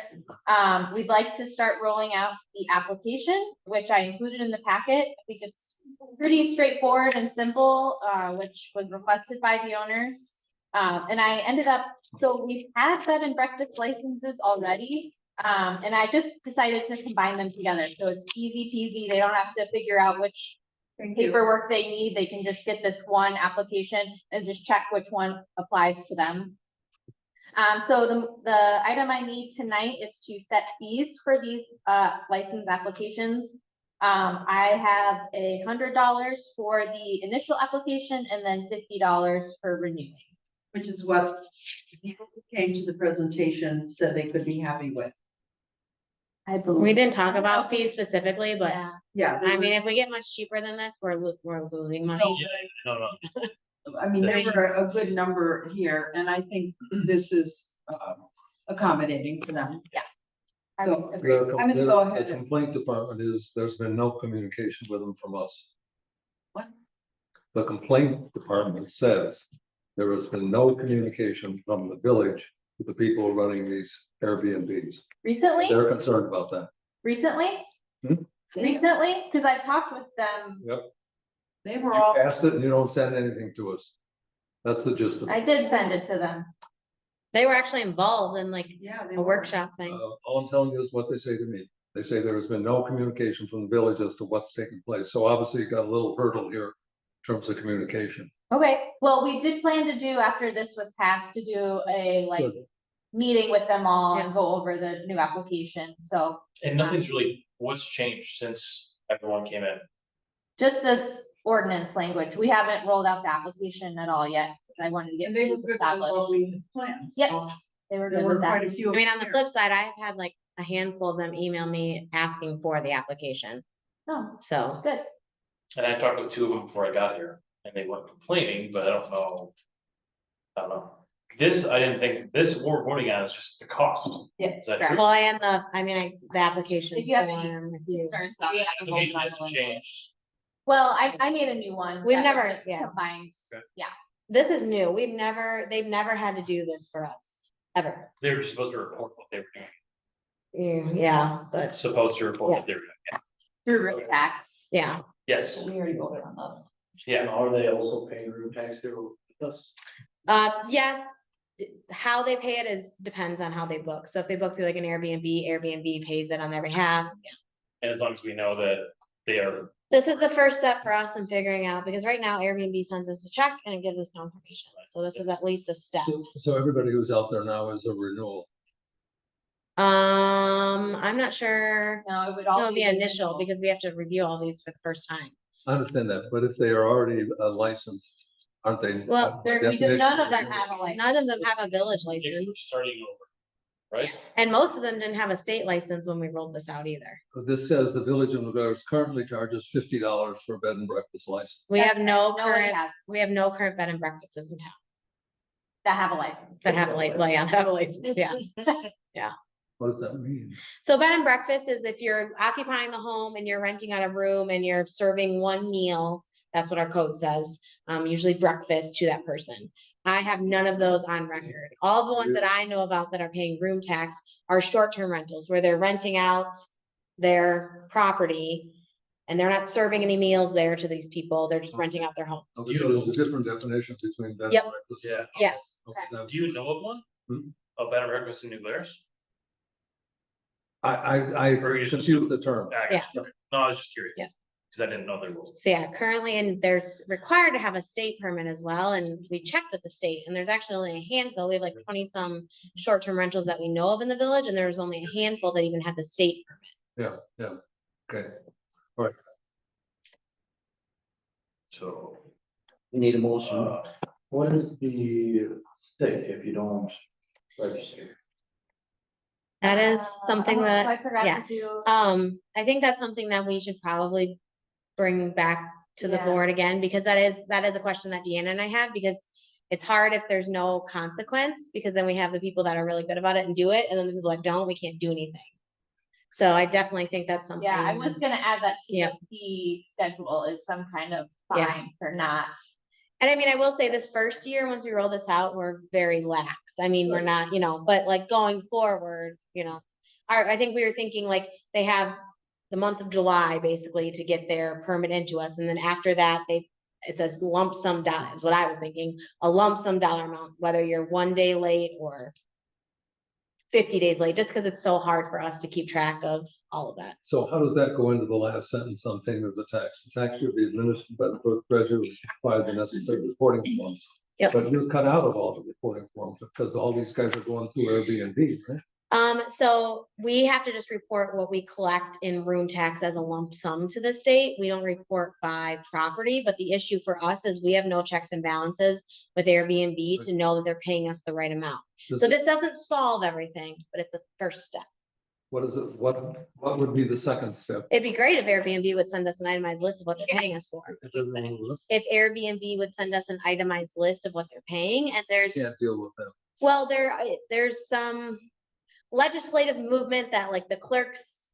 We'd like to start rolling out the application, which I included in the packet. I think it's pretty straightforward and simple, which was requested by the owners. And I ended up, so we've had bed and breakfast licenses already. And I just decided to combine them together. So it's easy peasy. They don't have to figure out which Thank you. paperwork they need. They can just get this one application and just check which one applies to them. So the item I need tonight is to set fees for these license applications. I have $100 for the initial application and then $50 for renewing. Which is what people who came to the presentation said they could be happy with. I believe. We didn't talk about fees specifically, but Yeah. Yeah. I mean, if we get much cheaper than this, we're losing money. No. I mean, there were a good number here, and I think this is accommodating for them. So Agreed. I'm gonna go The ahead. complaint department is, there's been no communication with them from us. What? The complaint department says there has been no communication from the village with the people running these Airbnbs. Recently, They're concerned about that. recently, because I've talked with them. Yep. They were You all, asked it and you don't send anything to us. That's the gist of I it. did send it to them. They were actually involved in like yeah, they a were. workshop thing. All I'm telling you is what they say to me. They say there has been no communication from the village as to what's taking place. So obviously you got a little hurdle here in terms of communication. Okay, well, we did plan to do, after this was passed, to do a like Good. meeting with them all Yeah. and go over the new application, so And nothing's really, what's changed since everyone came in? just the ordinance language. We haven't rolled out the application at all yet, because I wanted to get And they were these good with what established. we planned. Yep. So They were there good were with quite that. a few. I mean, on the flip side, I've had like a handful of them email me asking for the application. Oh, So, good. And I talked with two of them before I got here, and they weren't complaining, but I don't know. I don't know. This, I didn't think, this we're voting on is just the cost. Yes. Is that correct. true? well, and the application If you have any form, if you- Concerns about The it, I can hold application on hasn't to it. changed. Well, I made a new one. We've that never- just yeah. Combined, Okay. yeah. this is new. They've never had to do this for us, ever. They were supposed to report what they were doing. Yeah, but, Supposed to report what they were doing. Through road tax. yeah. Yes, We already voted on that. yeah. Are they also paying room tax here with us? Yes, how they pay it is, depends on how they book. So if they book through like an Airbnb pays it on their behalf. And as long as we know that they are, This is the first step for us in figuring out, because right now Airbnb sends us a check and it gives us no information. So this is at least a step. So everybody who's out there now is a renewal. I'm not sure. No, it would No, all it'll be the initial because we have to review all these for the first time. I understand that, but if they are already licensed, aren't they? Well, by There, we did, none of them definition, have a license. None of them have a village it's license, starting over, right? and most of them didn't have a state license when we rolled this out either. This says the village of Nogales currently charges $50 for a bed and breakfast license. We have no Nobody current, has we have no current bed and breakfasts in town that have a license. that have a license, well, yeah, that have a license, yeah. What does that mean? So bed and breakfast is if you're occupying the home and you're renting out a room and you're serving one meal, that's what our code says, usually breakfast to that person. I have none of those on record. All the ones that I know about that are paying room tax are short-term rentals where they're renting out their property and they're not serving any meals there to these people. They're just renting out their home. Okay, so there's a different definition between bed and Yep. breakfast. Yeah. Yes. Okay, that's- Do you know of one? Hmm? A better breakfast in New Glarus? I Or you just confuse the term. Yeah. Okay. No, I was just curious. Yeah. Cause I didn't know there was. So yeah, currently, and there's required to have a state permit as well, and we checked with the state, and there's actually only a handful, we have like 20-some short-term rentals that we know of in the village, and there's only a handful that even had the state permit. Yeah, okay. So. We need a motion. What is the stick if you don't register? That is something Oh, that, I forgot yeah. to do. I think that's something that we should probably bring back to the Yeah. board again, because that is a question that Deanna and I had, because it's hard if there's no consequence, because then we have the people that are really good about it and do it, and then the people that don't, we can't do anything. So I definitely think that's something. Yeah, I was gonna add that to Yep. the fee schedule is some kind of Yeah. fine for not. And I mean, I will say this first year, once we roll this out, we're very lax. I mean, we're not, but like going forward, I think we were thinking like they have the month of July basically to get their permit into us. And then after that, it says lump sum dollar is what I was thinking, a lump sum dollar amount, whether you're 1 day late or 50 days late, just because it's so hard for us to keep track of all of that. So how does that go into the last sentence on payment of the tax? The tax should be administered by the clerk treasurer, who should provide the necessary reporting forms. Yep. But you're cut out of all the reporting forms because all these guys are going through Airbnb, right? So we have to just report what we collect in room tax as a lump sum to the state. We don't report by property, but the issue for us is we have no checks and balances with Airbnb to know that they're paying us the right amount. Does So it- this doesn't solve everything, but it's a first step. What is it, what would be the second step? It'd be great if Airbnb would send us an itemized list of what they're paying us for. It doesn't work. If Airbnb would send us an itemized list of what they're paying, and there's, Can't deal with them. well, there's some, legislative movement that like the clerks,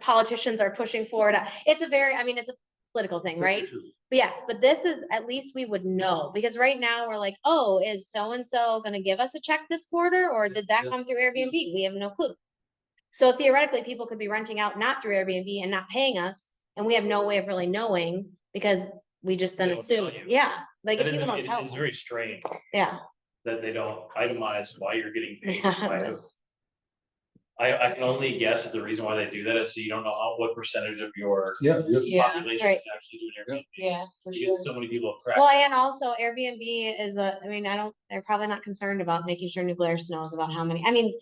politicians are pushing forward. It's a very, I mean, it's a political thing, right? But yes, but this is, at least we would know, because right now we're like, oh, is so-and-so gonna give us a check this quarter, or did that Yeah. come through Airbnb? We have no clue. So theoretically, people could be renting out not through Airbnb and not paying us, and we have no way of really knowing, because we just then They don't tell assume, you. yeah, like if That is, people don't tell it's us, very strange yeah. that they don't itemize why you're getting paid. Yeah, by it who. is. I can only guess that the reason why they do that is so you don't know what percentage of your Yeah, Yeah, population right. is actually doing Airbnb. yeah, for Because sure. so many people have cracked. Well, and also Airbnb is I mean, they're probably not concerned about making sure New Glarus knows about how many, I mean,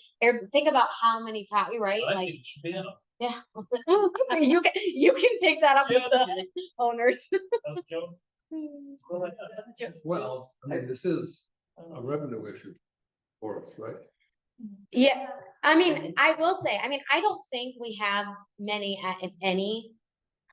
think about how many property, right? I Like, think it should be in them. yeah. You can take that up with the owners. That was a joke. well, I mean, this is a revenue issue for us, right? Yeah, I mean, I will say, I mean, I don't think we have many, if any.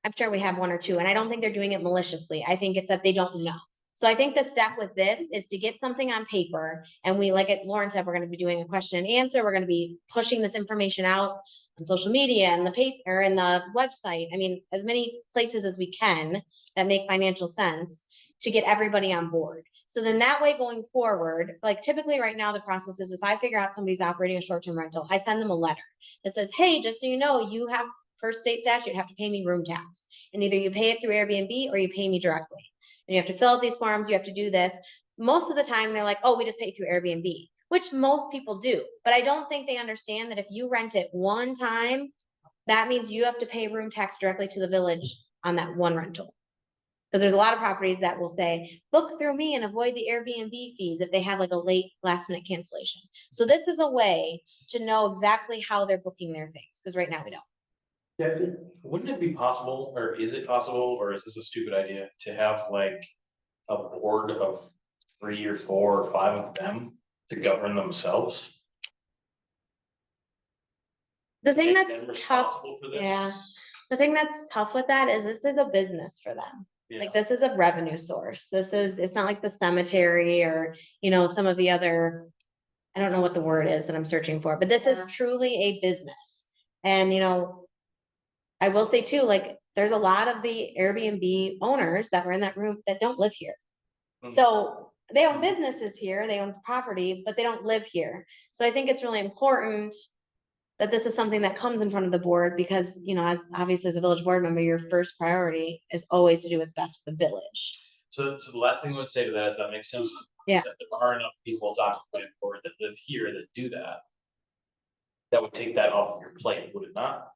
I'm sure we have one or two, and I don't think they're doing it maliciously. I think it's that they don't know. So I think the step with this is to get something on paper, and we, like Lauren said, we're gonna be doing a question and answer. We're gonna be pushing this information out on social media and the paper and the website. I mean, as many places as we can that make financial sense to get everybody on board. So then that way going forward, like typically right now, the process is if I figure out somebody's operating a short-term rental, I send them a letter that says, hey, just so you know, you have per state statute, have to pay me room tax. And either you pay it through Airbnb or you pay me directly. And you have to fill out these forms, you have to do this. Most of the time, they're like, oh, we just pay through Airbnb, which most people do. But I don't think they understand that if you rent it one time, that means you have to pay room tax directly to the village on that one rental. Because there's a lot of properties that will say, book through me and avoid the Airbnb fees if they have like a late last minute cancellation. So this is a way to know exactly how they're booking their things, because right now we don't. Wouldn't it be possible, or is it possible, or is this a stupid idea, to have like a board of 3 or 4 or 5 of them to govern themselves? The thing Make that's them tough, responsible for this? yeah. The thing that's tough with that is this is a business for them. Yeah. Like, this is a revenue source. It's not like the cemetery or, some of the other, I don't know what the word is that I'm searching for, but this is Yeah. truly a business. And, I will say too, like, there's a lot of the Airbnb owners that were in that room that don't live here. Hmm. So they own businesses here, they own property, but they don't live here. So I think it's really important that this is something that comes in front of the board because, obviously as a village board member, your first priority is always to do what's best for the village. So the last thing I would say to that is that makes sense. Yeah. Is that there are enough people talking to the board that live here that do that. That would take that off of your plate, would it not?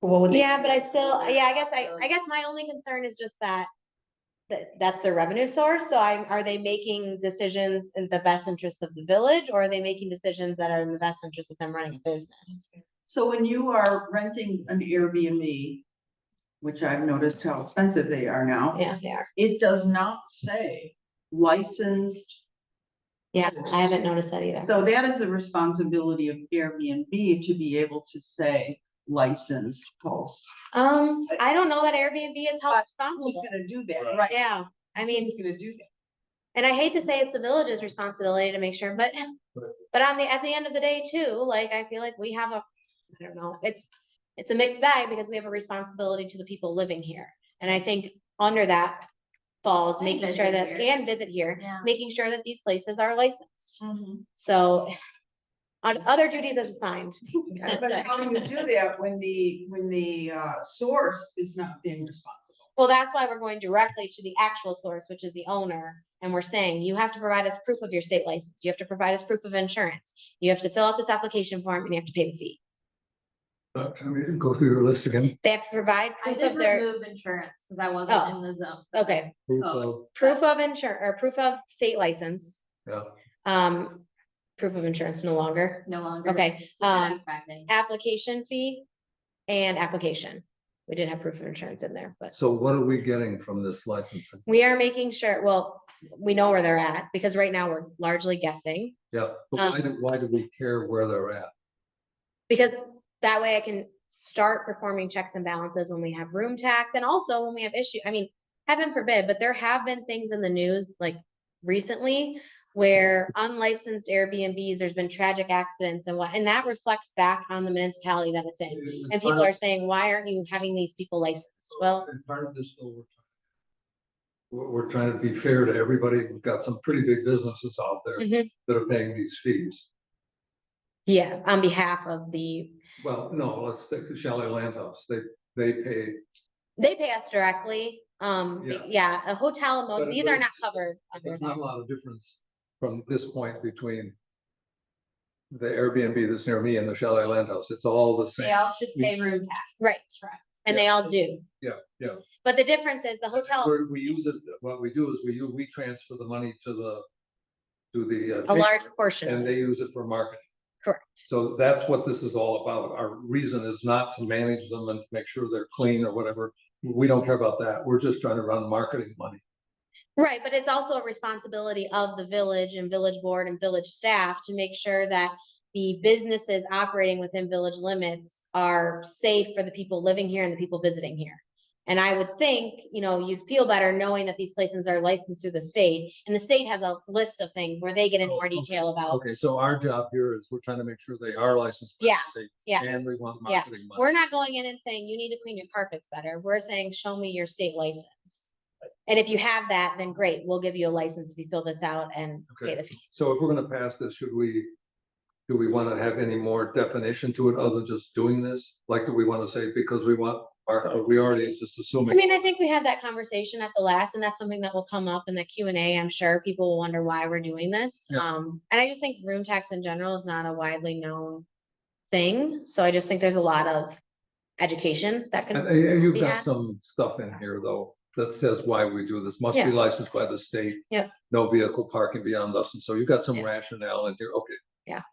Yeah, but I guess my only concern is just that's their revenue source. So are they making decisions in the best interest of the village, or are they making decisions that are in the best interest of them running a business? So when you are renting an Airbnb, which I've noticed how expensive they are now, Yeah, they are. it does not say licensed. Yeah, I haven't noticed that either. So that is the responsibility of Airbnb to be able to say licensed host. I don't know that Airbnb is held Who's responsible. gonna do that? Right. Right. Yeah, I mean, Who's gonna do that? and I hate to say it's the village's responsibility to make sure, but at the end of the day too, like, I feel like we have I don't know, it's a mixed bag because we have a responsibility to the people living here. And I think under that falls And making visit sure that, here. and visit here, Yeah. making sure that these places are licensed. Mhm. So on other duties as assigned. But how do you do that when the source is not being responsible? Well, that's why we're going directly to the actual source, which is the owner. And we're saying, you have to provide us proof of your state license. You have to provide us proof of insurance. You have to fill out this application form and you have to pay the fee. I mean, go through your list again. They have to provide I proof did of their, remove insurance because I Oh. wasn't in the zone. okay, Proof Oh. of- proof of insurance or proof of state license. Yeah, Proof of insurance no longer. No longer. Okay, Backtracking. application fee and application. We did have proof of insurance in there, but so what are we getting from this licensing? we are making sure, well, we know where they're at because right now we're largely guessing. Yeah, but why do we care where they're at? Because that way I can start performing checks and balances when we have room tax and also when we have issue. I mean, heaven forbid, but there have been things in the news like recently where unlicensed Airbnbs, there's been tragic accidents and that reflects back on the municipality that it's in. And people are saying, why aren't you having these people licensed? Well, And part of this, though, we're trying to be fair to everybody. We've got some pretty big businesses out there Mhm. that are paying these fees. yeah, on behalf of Well, no, let's take the Chalet Land House. They pay, they pay us directly. Yeah. Yeah, a hotel, and But- these but are not covered under there's that. not a lot of difference from this point between the Airbnb that's near me and the Chalet Land House. It's all the They same. all should pay room tax. Right, and they all do. Yeah, yeah. But the difference is the hotel, We use it, what we do is we transfer the money to the. a large portion of And it, they use it for marketing. correct. So that's what this is all about. Our reason is not to manage them and to make sure they're clean or whatever. We don't care about that. We're just trying to run marketing money. Right, but it's also a responsibility of the village and village board and village staff to make sure that the businesses operating within village limits are safe for the people living here and the people visiting here. And I would think, you'd feel better knowing that these places are licensed through the state, and the state has a list of things where they get in more detail about. Okay, so our job here is we're trying to make sure they are licensed. by the Yeah, state, yeah, And we want yeah. marketing money. We're not going in and saying, you need to clean your carpets better. We're saying, show me your state license. And if you have that, then great, we'll give you a license if you fill this out and pay the fee. So if we're gonna pass this, do we want to have any more definition to it other than just doing this? Like, do we want to say because we want, are we already just I assuming? mean, I think we had that conversation at the last, and that's something that will come up in the Q&A. I'm sure people will wonder why we're doing this. Yeah. And I just think room tax in general is not a widely known thing. So I just think there's a lot of education that can, You've Yeah. got some stuff in here though, that says why we do this. Must be Yeah. licensed by the state. Yep. No vehicle parking beyond us. And so you've got some Yeah. rationale in here. Okay.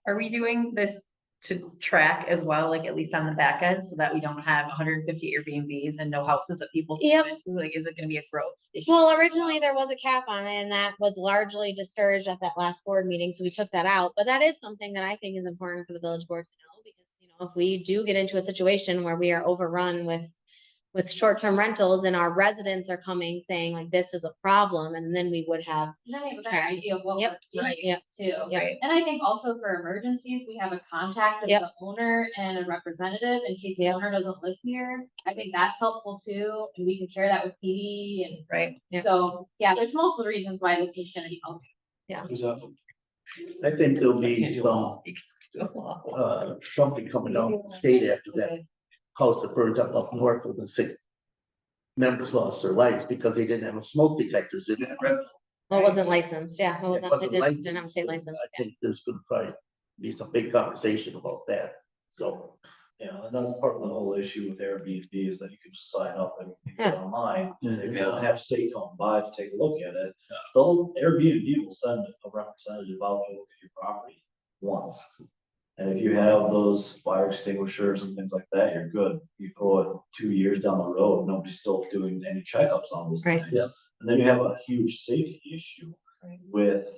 Are we doing this to track as well, like at least on the back end, so that we don't have 150 Airbnbs and no houses that people can Yep. go into? Like, is it gonna be a growth issue? well, originally there was a cap on it, and that was largely discouraged at that last board meeting, so we took that out. But that is something that I think is important for the village board to know, because, if we do get into a situation where we are overrun with short-term rentals and our residents are coming saying like, this is a problem, and then we would have. Then we have a better idea of what Yep, we're doing yep, too. yep. And I think also for emergencies, we have a contact of Yep. the owner and a representative in case the Yep. owner doesn't live here. I think that's helpful too, and we can share that with PD and. Right. Yep. So, yeah, there's multiple reasons why this is gonna be helpful. Who's up? I think there'll be something coming down from the state after that house that burned up north with the 6 members lost their lives because they didn't have smoke detectors in that rental. Well, it wasn't licensed, yeah, it It wasn't, wasn't it licensed. didn't have a state license. I think there's gonna probably be some big conversation about that, so. Yeah, and that's part of the whole issue with Airbnb is that you can just sign up and you get Yeah. online. And if you don't have state come by to take a look at it, they'll, Airbnb will send a representative out to look at your property once. And if you have those fire extinguishers and things like that, you're good. You throw it 2 years down the road, nobody's still doing any checkups on those Right. things. And then you have a huge safety issue with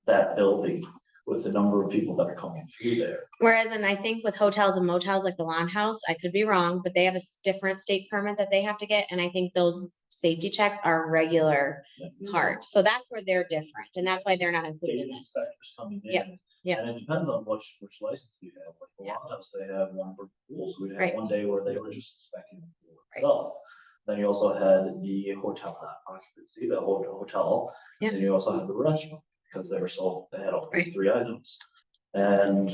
that building, with the number of people that are coming through there. Whereas, and I think with hotels and motels like the Lawn House, I could be wrong, but they have a different state permit that they have to get, and I think those safety checks are regular part. So that's where they're different, and that's why they're not included in Safety this. inspectors coming in. Yep, yep. And it depends on which license you have, like a Yeah. lot of us, they have one for pools, we'd have Right. one day where they were just inspecting the pool Right. itself. Then you also had the hotel occupancy, the hotel, Yeah. and you also had the restaurant, because they had all Right. these 3 items. And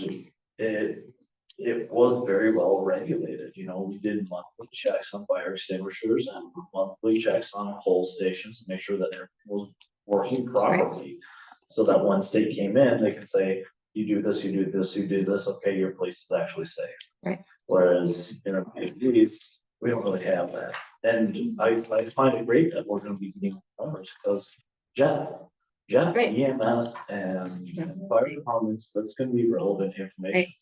it was very well regulated, we did monthly checks on fire extinguishers and monthly checks on pole stations to make sure that they're working properly. So that when state came in, they can say, you do this, you do this, you do this, okay, your place is actually safe. Right. Whereas, these, we don't really have that. And I find it great that we're gonna be getting numbers, because Jeff, Right. EMS and fire departments, that's gonna be relevant information.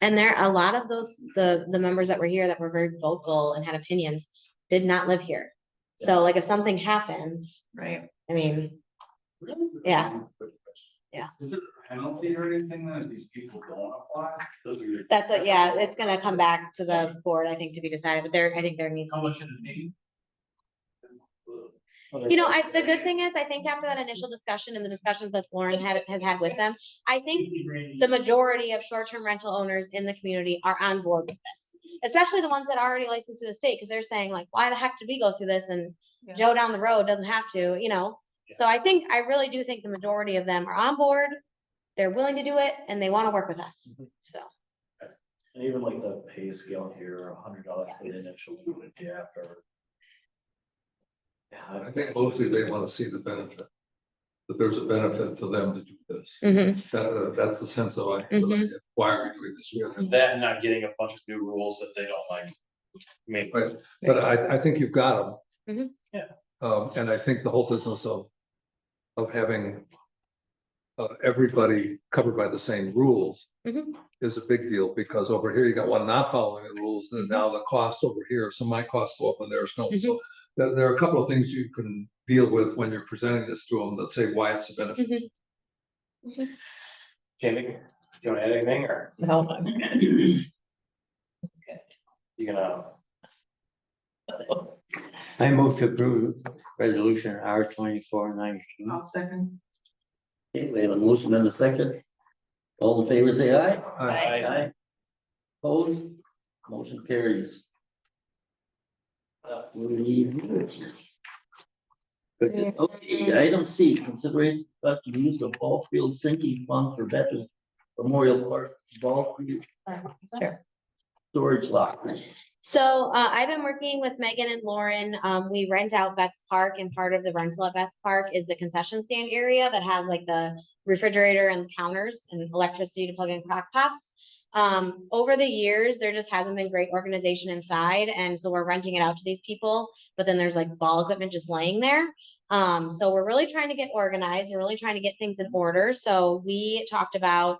And there, a lot of those, the members that were here that were very vocal and had opinions, did not live here. So like if something happens, Right. I mean, Yeah. Is there a penalty or anything that these people don't apply? that's what, yeah, it's gonna come back to the board, I think, to be decided, but I think there needs. How much is it? You know, the good thing is, I think after that initial discussion and the discussions that Lauren has had with them, I think the majority of short-term rental owners in the community are on board with this. Especially the ones that are already licensed through the state, because they're saying like, why the heck did we go through this and Yeah. Joe down the road doesn't have to, you know? So I really do think the majority of them are on board, they're willing to do it, and they want to work with us, so. And even like the pay scale here, $100 for the initial, yeah, or. Yeah, I think mostly they want to see the benefit, that there's a benefit to them to do this. Mhm. That's the sense of like, Mhm. why are we doing this? We have- That and not getting a bunch of new rules that they don't like. Maybe. Right, but I think you've got them. Mhm. Yeah. And I think the whole business of having everybody covered by the same rules Mhm. is a big deal, because over here you got one not following the rules, and now the cost over here, so my costs go up and theirs don't. So there are a couple of things you can deal with when you're presenting this to them that say why it's a benefit. Jamie, do you want to add anything or No. you gonna? I move to approve resolution R 24-19. I'll second. Okay, we have a motion and a second. All in favor, say aye. Aye. Opposed, motion carries. Okay, item C, consideration of the use of ball field sinking fund for Veterans Memorial Park ball field Sure. storage lockers. So I've been working with Megan and Lauren. We rent out Vets Park, and part of the rental at Vets Park is the concession stand area that has like the refrigerator and counters and electricity to plug in crock pots. Over the years, there just hasn't been great organization inside, and so we're renting it out to these people, but then there's like ball equipment just laying there. So we're really trying to get organized. We're really trying to get things in order. So we talked about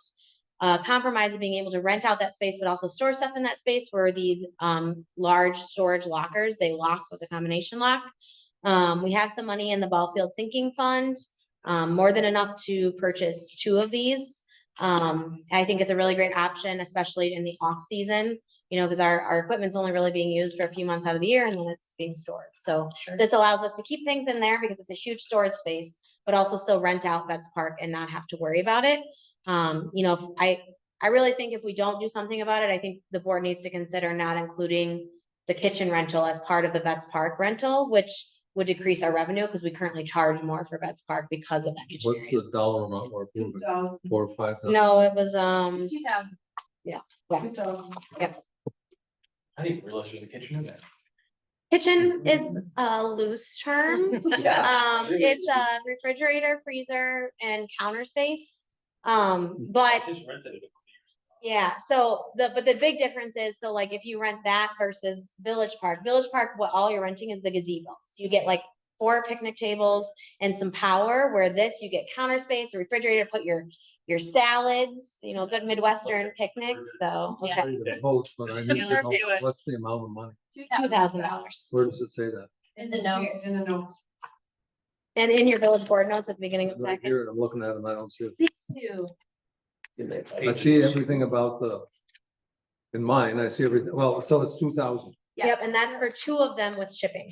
compromise of being able to rent out that space, but also store stuff in that space for these large storage lockers. They lock with a combination lock. We have some money in the ball field sinking fund, more than enough to purchase 2 of these. I think it's a really great option, especially in the off season, you know, because our equipment's only really being used for a few months out of the year and then it's being stored. So this allows us to keep things in there because it's a huge storage space, but also still rent out Vets Park and not have to worry about it. You know, I really think if we don't do something about it, I think the board needs to consider not including the kitchen rental as part of the Vets Park rental, which would decrease our revenue because we currently charge more for Vets Park because of that kitchen What's area. the dollar amount we're approving? 2,000. 4 or 5? No, it was, 2,000. yeah. 2,000. I didn't realize there's a kitchen in there. Kitchen is a loose term. Yeah. It's a refrigerator, freezer, and counter space. But I just rented it. yeah, so but the big difference is, so like if you rent that versus Village Park, what all you're renting is the gazebo. So you get like 4 picnic tables and some power, where this you get counter space, a refrigerator, put your salads, you know, good Midwestern picnics, so. Yeah. Okay. The most, but I need Yeah, to let's know do it. what's the amount of money? $2,000. Where does it say that? In the notes. In the notes. And in your village board notes at the beginning of the Right packet. here, I'm looking at them, I don't see it. Two. I see everything about in mine, I see everything, well, so it's 2,000. Yeah. Yep, and that's for 2 of them with shipping.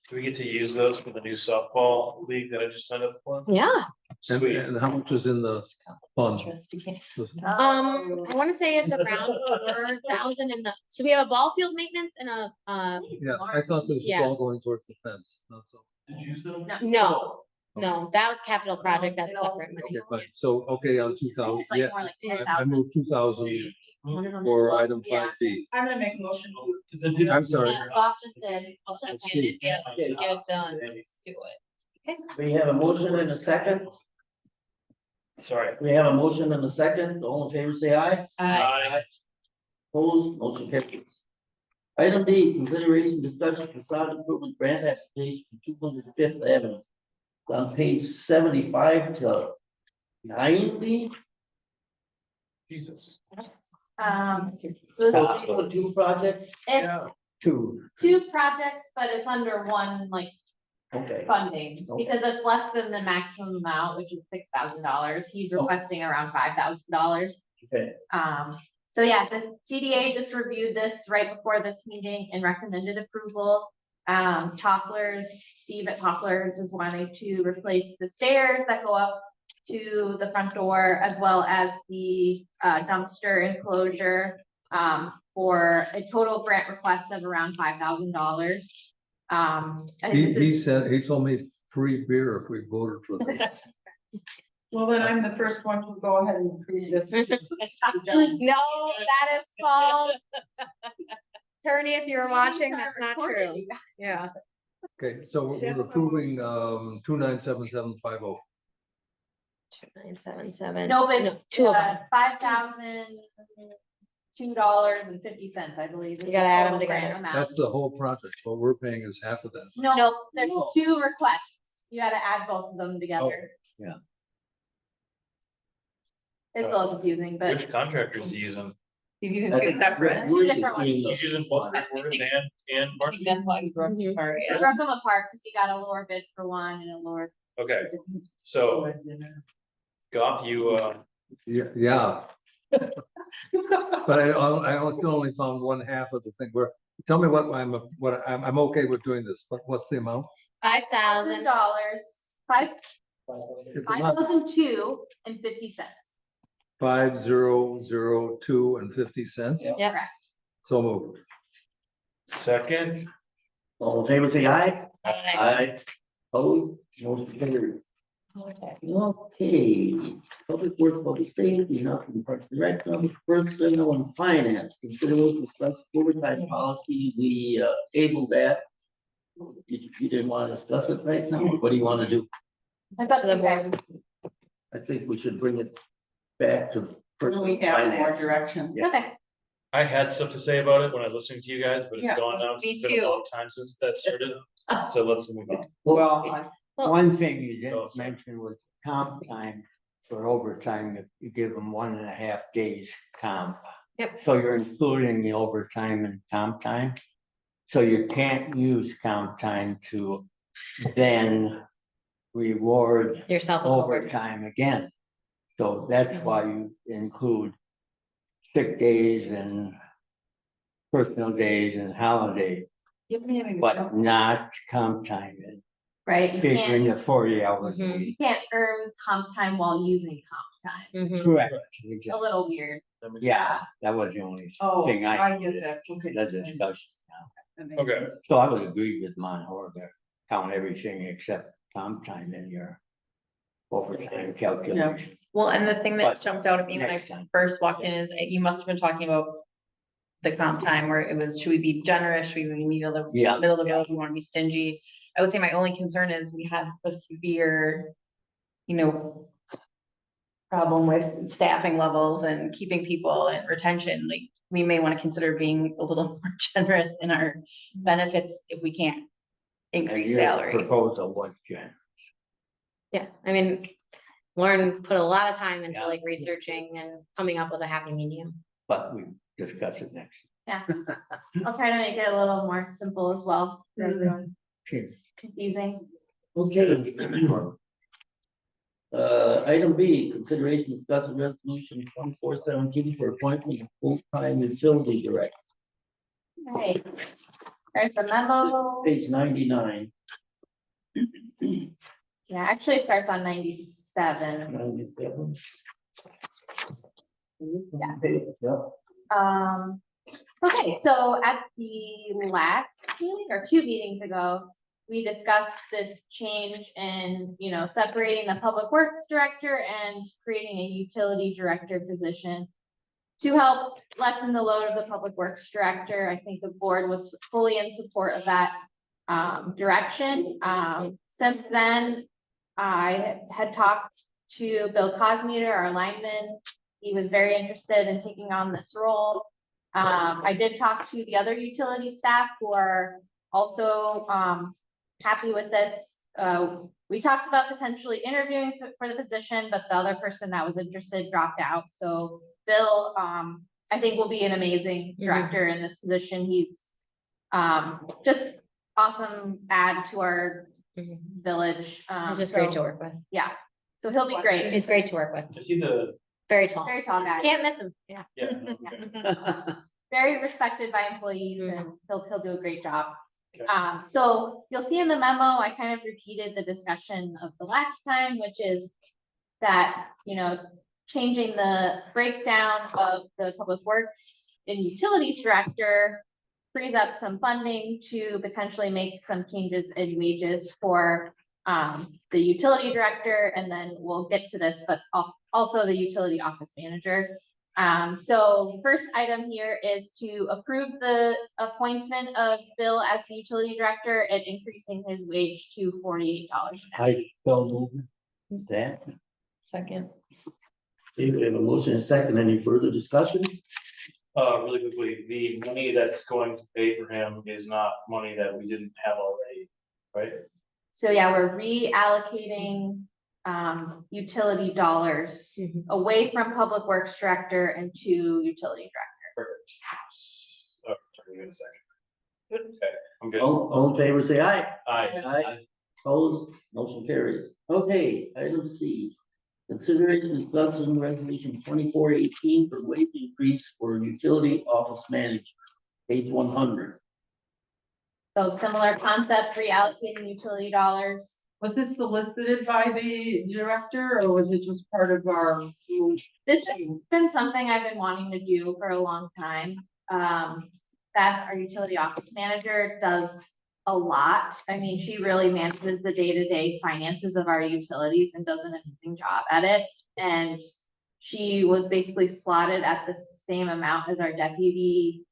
Do we get to use those for the new softball league that I just signed up for? Yeah. Sweet. And how much is in the fund? I want to say it's around 4,000 in the, so we have a ball field maintenance and a, Yeah, I thought this was Yeah. all going towards the fence, not so. Did you use them? no, that was capital project, that's separate money. Okay, fine. So, okay, on 2,000, It's like yeah, more like I 10,000. moved 2,000 for item 5B. I'm gonna make a motion to. I'm sorry. Boss just did. Let's see. Get it done. Let's do it. We have a motion and a second. Sorry. We have a motion and a second. All in favor, say aye. Aye. Opposed, motion carries. Item D, consideration discussion facade improvement grant application for 205th Avenue. It's on page 75 to 90. Jesus. So Those it's, are the 2 projects. it's 2. 2 projects, but it's under one like Okay. funding, Okay. because it's less than the maximum amount, which is $6,000. He's requesting around $5,000. Okay. So yeah, the CDA just reviewed this right before this meeting and recommended approval. Steve at Topplers is wanting to replace the stairs that go up to the front door, as well as the dumpster enclosure, for a total grant request of around $5,000. I think He, this he is, said, he told me free beer if we voted for this. Well, then I'm the first one to go ahead and approve this. No, that is false. Attorney, if you're watching, that's not true. Yeah. Okay, so we're approving, 297750. 2977. no, but Two of them. $5,002.50, I believe. You gotta add them total grant together. amount. That's the whole project. What we're paying is half of that. No, Nope. there's two requests. You gotta add both of them together. yeah. It's a little confusing, but Which contractor is he using? He's using I two think separate. we're just different ones. doing the- He's using both Brickworth and I Varsity? think that's why he broke too far, we yeah. broke them apart because he got a lower bid for one and a lower. Okay, so Goff, you, Yeah. But I still only found one half of the thing where, tell me what I'm okay with doing this, but what's the amount? $5,000. It's not $5,002.50. 5002.50. Yep. Correct. So moved. second, All in favor, say aye. Aye. Aye. Oh, motion carries. Okay, public works, public safety, nothing, parks and rec, personnel and finance, consideration of special overtime policy, we tabled that. You didn't want to discuss it right now, what do you want to do? That's up to The you guys. I think we should bring it back to. When personal we have more finance. direction. Yeah. Okay, I had stuff to say about it when I was listening to you guys, but Yeah, it's gone now. me It's been a too. long time since that started, so let's move on. Well, Well- one thing you Oh, didn't sorry. mention was comp time for overtime, if you give them 1.5 days comp. Yep. So you're including the overtime and comp time. So you can't use comp time to then reward Yourself. with overtime again. So that's why you include sick days and personal days and holidays, Give me an but example. not comp time. And right, you figuring can't, the 40 hours a Mhm. week. you can't earn comp time while using comp time. Mhm. Correct. A little weird. That makes Yeah, that was the only Oh, thing I I, get that, okay. the discussion. That makes Okay. sense. So I would agree with Monhor there, count everything except comp time in your overtime calculation. Well, and the thing that But jumped out at me when I next time. first walked in is that you must have been talking about the comp time where it was, should we be generous? Should we be middle of the, Yeah. middle of the road? We want to be stingy. I would say my only concern is we have a severe, problem with staffing levels and keeping people and retention. Like, we may want to consider being a little more generous in our benefits if we can't And increase your salary. proposal was Jen. Yeah, I mean, Lauren put a lot of time into Yeah. like researching and coming up with a happy medium. But we discuss it next. I'll try to make it a little more simple as well. For everyone. Sure. It's confusing. Okay. Item B, consideration discussing resolution 2417 for appointment of full-time utility director, Right. There's a memo. page 99. Yeah, actually it starts on 97. 97. Yeah. Yep. Okay, so at the last meeting or 2 meetings ago, we discussed this change in, separating the public works director and creating a utility director position. To help lessen the load of the public works director, I think the board was fully in support of that direction. Since then, I had talked to Bill Cosmeter, our lineman. He was very interested in taking on this role. I did talk to the other utility staff who are also happy with this. We talked about potentially interviewing for the position, but the other person that was interested dropped out. So Bill, I think will be an amazing director in this position. He's just awesome add to our Mhm. village. It's just great to work with. Yeah, so he'll be great. It's great to work with. To see the, Very tall. Very tall guy. Can't miss him. Yeah. yeah, Very respected by employees and he'll do a great job. So you'll see in the memo, I kind of repeated the discussion of the last time, which is that, changing the breakdown of the public works and utilities director frees up some funding to potentially make some changes in wages for the utility director, and then we'll get to this, but also the utility office manager. So first item here is to approve the appointment of Bill as the utility director and increasing his wage to $48 an hour. I still move that. Second. Okay, we have a motion and a second. Any further discussion? Really quickly, the money that's going to pay for him is not money that we didn't have already, right? So yeah, we're reallocating utility dollars away from public works director and to utility director. Perfect. Oh, sorry, give me a second. Okay, I'm good. All in favor, say aye. Aye. Aye. Opposed, motion carries. Okay, item C. Consideration discussing resolution 2418 for wage increase for utility office manager, page 100. So similar concept, reallocating utility dollars. Was this solicited by the director or was it just part of our? This has been something I've been wanting to do for a long time. That our utility office manager does a lot. I mean, she really manages the day-to-day finances of our utilities and does an amazing job at it. And she was basically slotted at the same amount as our deputy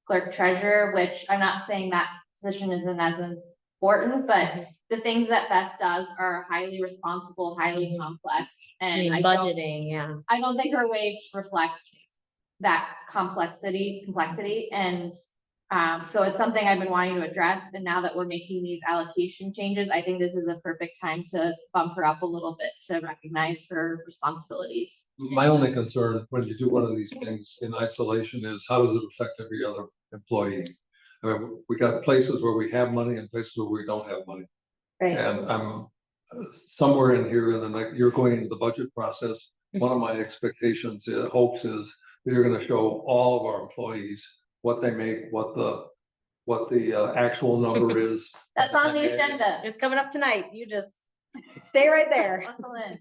clerk treasurer, which I'm not saying that position isn't as important, but the things that Beth does are highly responsible, highly complex. And Budgeting, yeah. I don't think her wage reflects that complexity. And so it's something I've been wanting to address. And now that we're making these allocation changes, I think this is a perfect time to bump her up a little bit to recognize her responsibilities. My only concern when you do one of these things in isolation is how does it affect every other employee? I mean, we got places where we have money and places where we don't have money. Right. And I'm somewhere in here, and then like you're going into the budget process. One of my expectations, hopes is that you're gonna show all of our employees what they make, what the actual number is. That's on the agenda. It's coming up tonight. You just stay right there. Buckle in.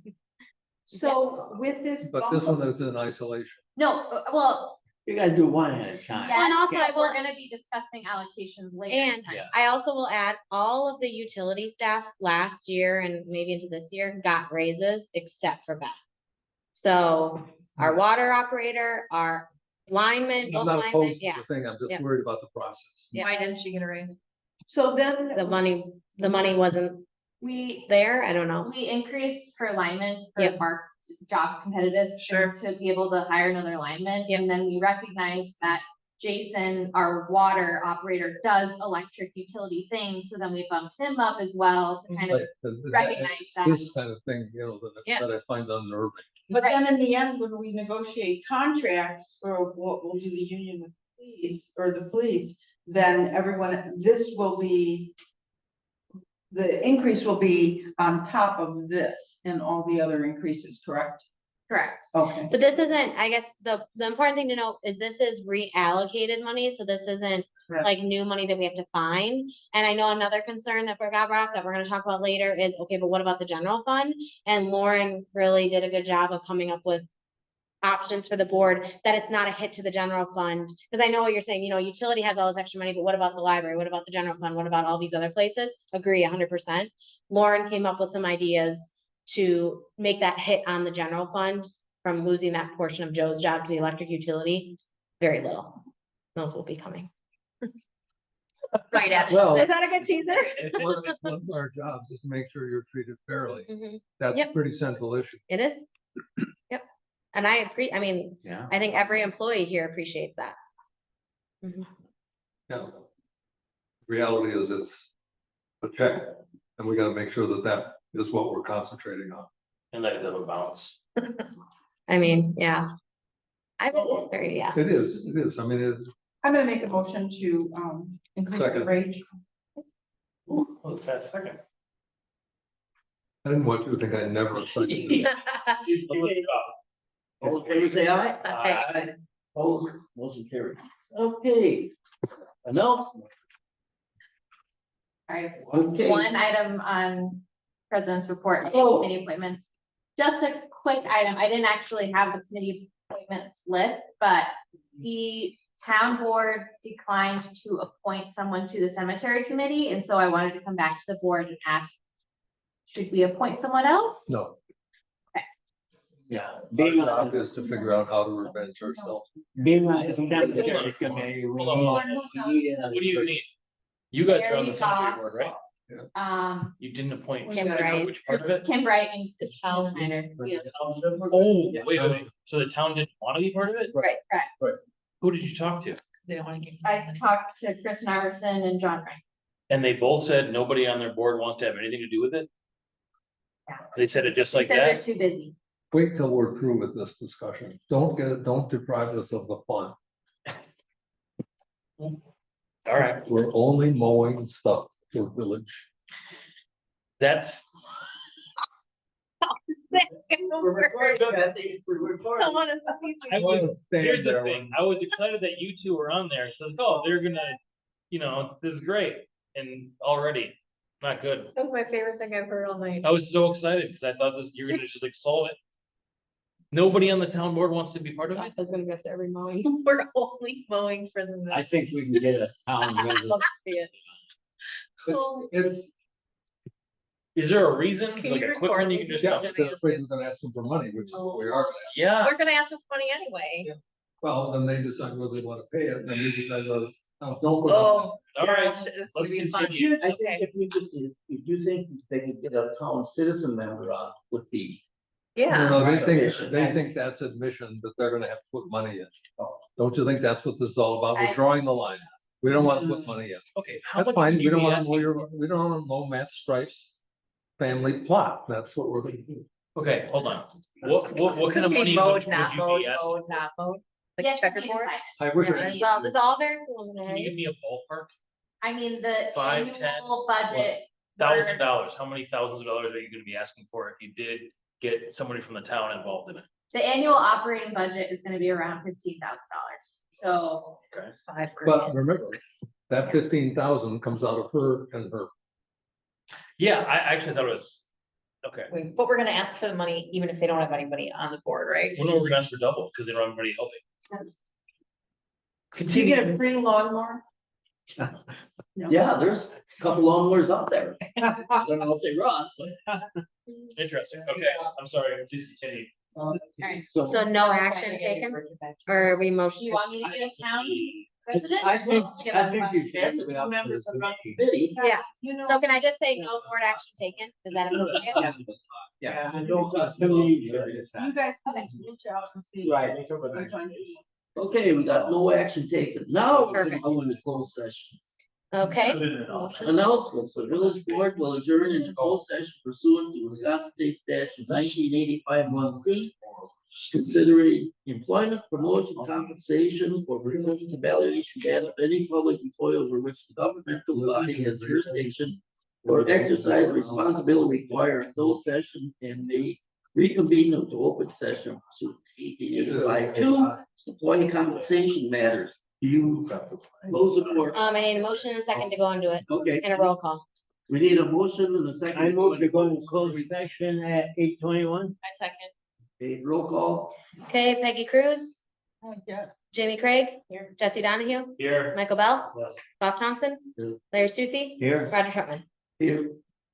So with this. But this one is in isolation. No, well, You gotta do one at a time. yeah, And also I will- we're gonna be discussing allocations later. And tonight. I also will add, all of the utility staff last year and maybe into this year got raises except for Beth. So our water operator, our lineman, I'm both not linemen, opposed to yeah, the thing, I'm just Yeah. worried about the process. Yeah. Why didn't she get a raise? So then. the money wasn't We there, I don't know. We increased for linemen for Yep. marked job competitiveness. Sure. To be able to hire another lineman. Yep. And then we recognized that Jason, our water operator, does electric utility things. So then we bumped him up as well to kind of Like, recognize it's that. this kind of thing, Yeah. that I find unnerving. But then in the end, when we negotiate contracts, or what we'll do the union with police, or the police, then everyone, this will be. The increase will be on top of this and all the other increases, correct? Correct. Okay. But this isn't, I guess, the important thing to note is this is reallocated money, so this isn't Right. like new money that we have to find. And I know another concern that got brought up that we're gonna talk about later is, okay, but what about the general fund? And Lauren really did a good job of coming up with options for the board, that it's not a hit to the general fund. Because I know what you're saying, utility has all this extra money, but what about the library? What about the general fund? What about all these other places? Agree 100%. Lauren came up with some ideas to make that hit on the general fund from losing that portion of Joe's job to the electric utility. Very little. Those will be coming. Right at. Well, Is that a good teaser? one of our jobs is to make sure you're treated fairly. Mhm. That's a Yep. pretty central issue. It is. Yep. And I mean, Yeah. I think every employee here appreciates that. Yeah. Reality is it's a check, and we gotta make sure that that is what we're concentrating on. And that it doesn't bounce. I mean, yeah. I think it's very, yeah. It is, I mean, I'm gonna make a motion to, increase the Second. rate. Ooh, what a fast second. I didn't want you to think I never seconded it. All in favor, say aye. Aye. Opposed, motion carried. Okay. Announcement. Sorry, Okay. one item on president's report, Oh. committee appointments. Just a quick item, I didn't actually have the committee appointments list, but the town board declined to appoint someone to the cemetery committee, and so I wanted to come back to the board and ask, should we appoint someone else? No, Yeah. our Being job on, is to figure out how to revenge ourselves. being on the cemetery committee, we Hold on, need What do you need? You guys are on the cemetery Mary board, right? You didn't appoint. Kim Bright. Which part of it? Kim Bright and It's Hal Snyder. Oh, wait, so the town didn't want to be part of it? Right, correct. Who did you talk to? They don't wanna give. I talked to Chris Narveson and John Wright. And they both said nobody on their board wants to have anything to do with it? Yeah. They said it just They like said they're that? too busy. Wait till we're through with this discussion. Don't deprive us of the fun. All right, We're only mowing stuff for village. that's, We're recording, Jesse, we're recording. I was, Stand here's the there thing, I was excited that you two were on there. It says, oh, they're gonna, this is great. And already, not good. That was my favorite thing I've heard all night. I was so excited because I thought you were gonna just like solve it. Nobody on the town board wants to be part of I it? was gonna go after every mowing. We're only mowing for the. I think we can get a town resident. Love to see it. It's, Is there a reason, Can like you a quick record one you this? can just yeah, tell? they're afraid we're gonna ask them for money, which is what we are. Yeah, We're gonna ask them for money anyway. Well, then they decide whether they wanna pay it, and then we decide whether, don't go. Oh. all right, gosh, it's let's gonna be fun. continue. I think if we could, if you think they could get a town citizen member on, would be. Yeah. No, they Right. think that's admission that they're gonna have to put money in. Don't you think that's what this is all about? We're I- drawing the line. We don't wanna put money in. Okay, how That's much fine. would We you don't be wanna asking? we don't wanna mow Matt Stripe's family plot. That's what we're gonna do. Okay, hold on. What kind of Could be money mowed, would not you mowed, be asking? mowed, not mowed, like Yes, we checkerboard. decided. I wish. This is all, this is all very Can you give preliminary. me a ballpark? I mean, the 5, 10, annual budget. $1,000. How many thousands of dollars are you gonna be asking for if you did get somebody from the town involved in it? The annual operating budget is gonna be around $15,000. So $5 But grand. remember, that 15,000 comes out of her and her. Yeah, I actually thought it was, okay. But we're gonna ask for the money, even if they don't have anybody on the board, right? Well, no, we're gonna ask for double because they don't have anybody helping. Do you get a free lawnmower? Yeah, there's a couple lawnmowers out there. I don't know if they run, but. Interesting. Okay, I'm sorry. Please continue. Alright, so no action taken, or are we do motion? you want me to get a town resident? I think, Give I us think one. you should. Yes, put it up members for of the committee. committee. Yeah, You know. so can I just say no board action taken? Is that appropriate? Yeah, I don't, to me, it's You not. guys can reach out and see. Right. Okay, we got no action taken. Now we're gonna Perfect. go into closed session. Okay, Announcements, the village board will adjourn into closed session pursuant to Wisconsin State Statute 1985 considering employment, promotion, compensation, or performance evaluation data of any public employee over which the governmental body has jurisdiction or exercise responsibility require a closed session and may reconvene into open session pursuant to 1885 employee compensation matters. Do you close the door? I need a motion and a second to go into it, Okay, and a roll call. we need a motion and a second. I move to go into closed session at 8:21. I second. Okay, roll call. Okay, Peggy Cruz, Yes. Jamie Craig, Jesse Donahue, Here. Michael Bell, Yes. Bob Thompson, Here. Larry Susie, Here. Roger Troutman. Here.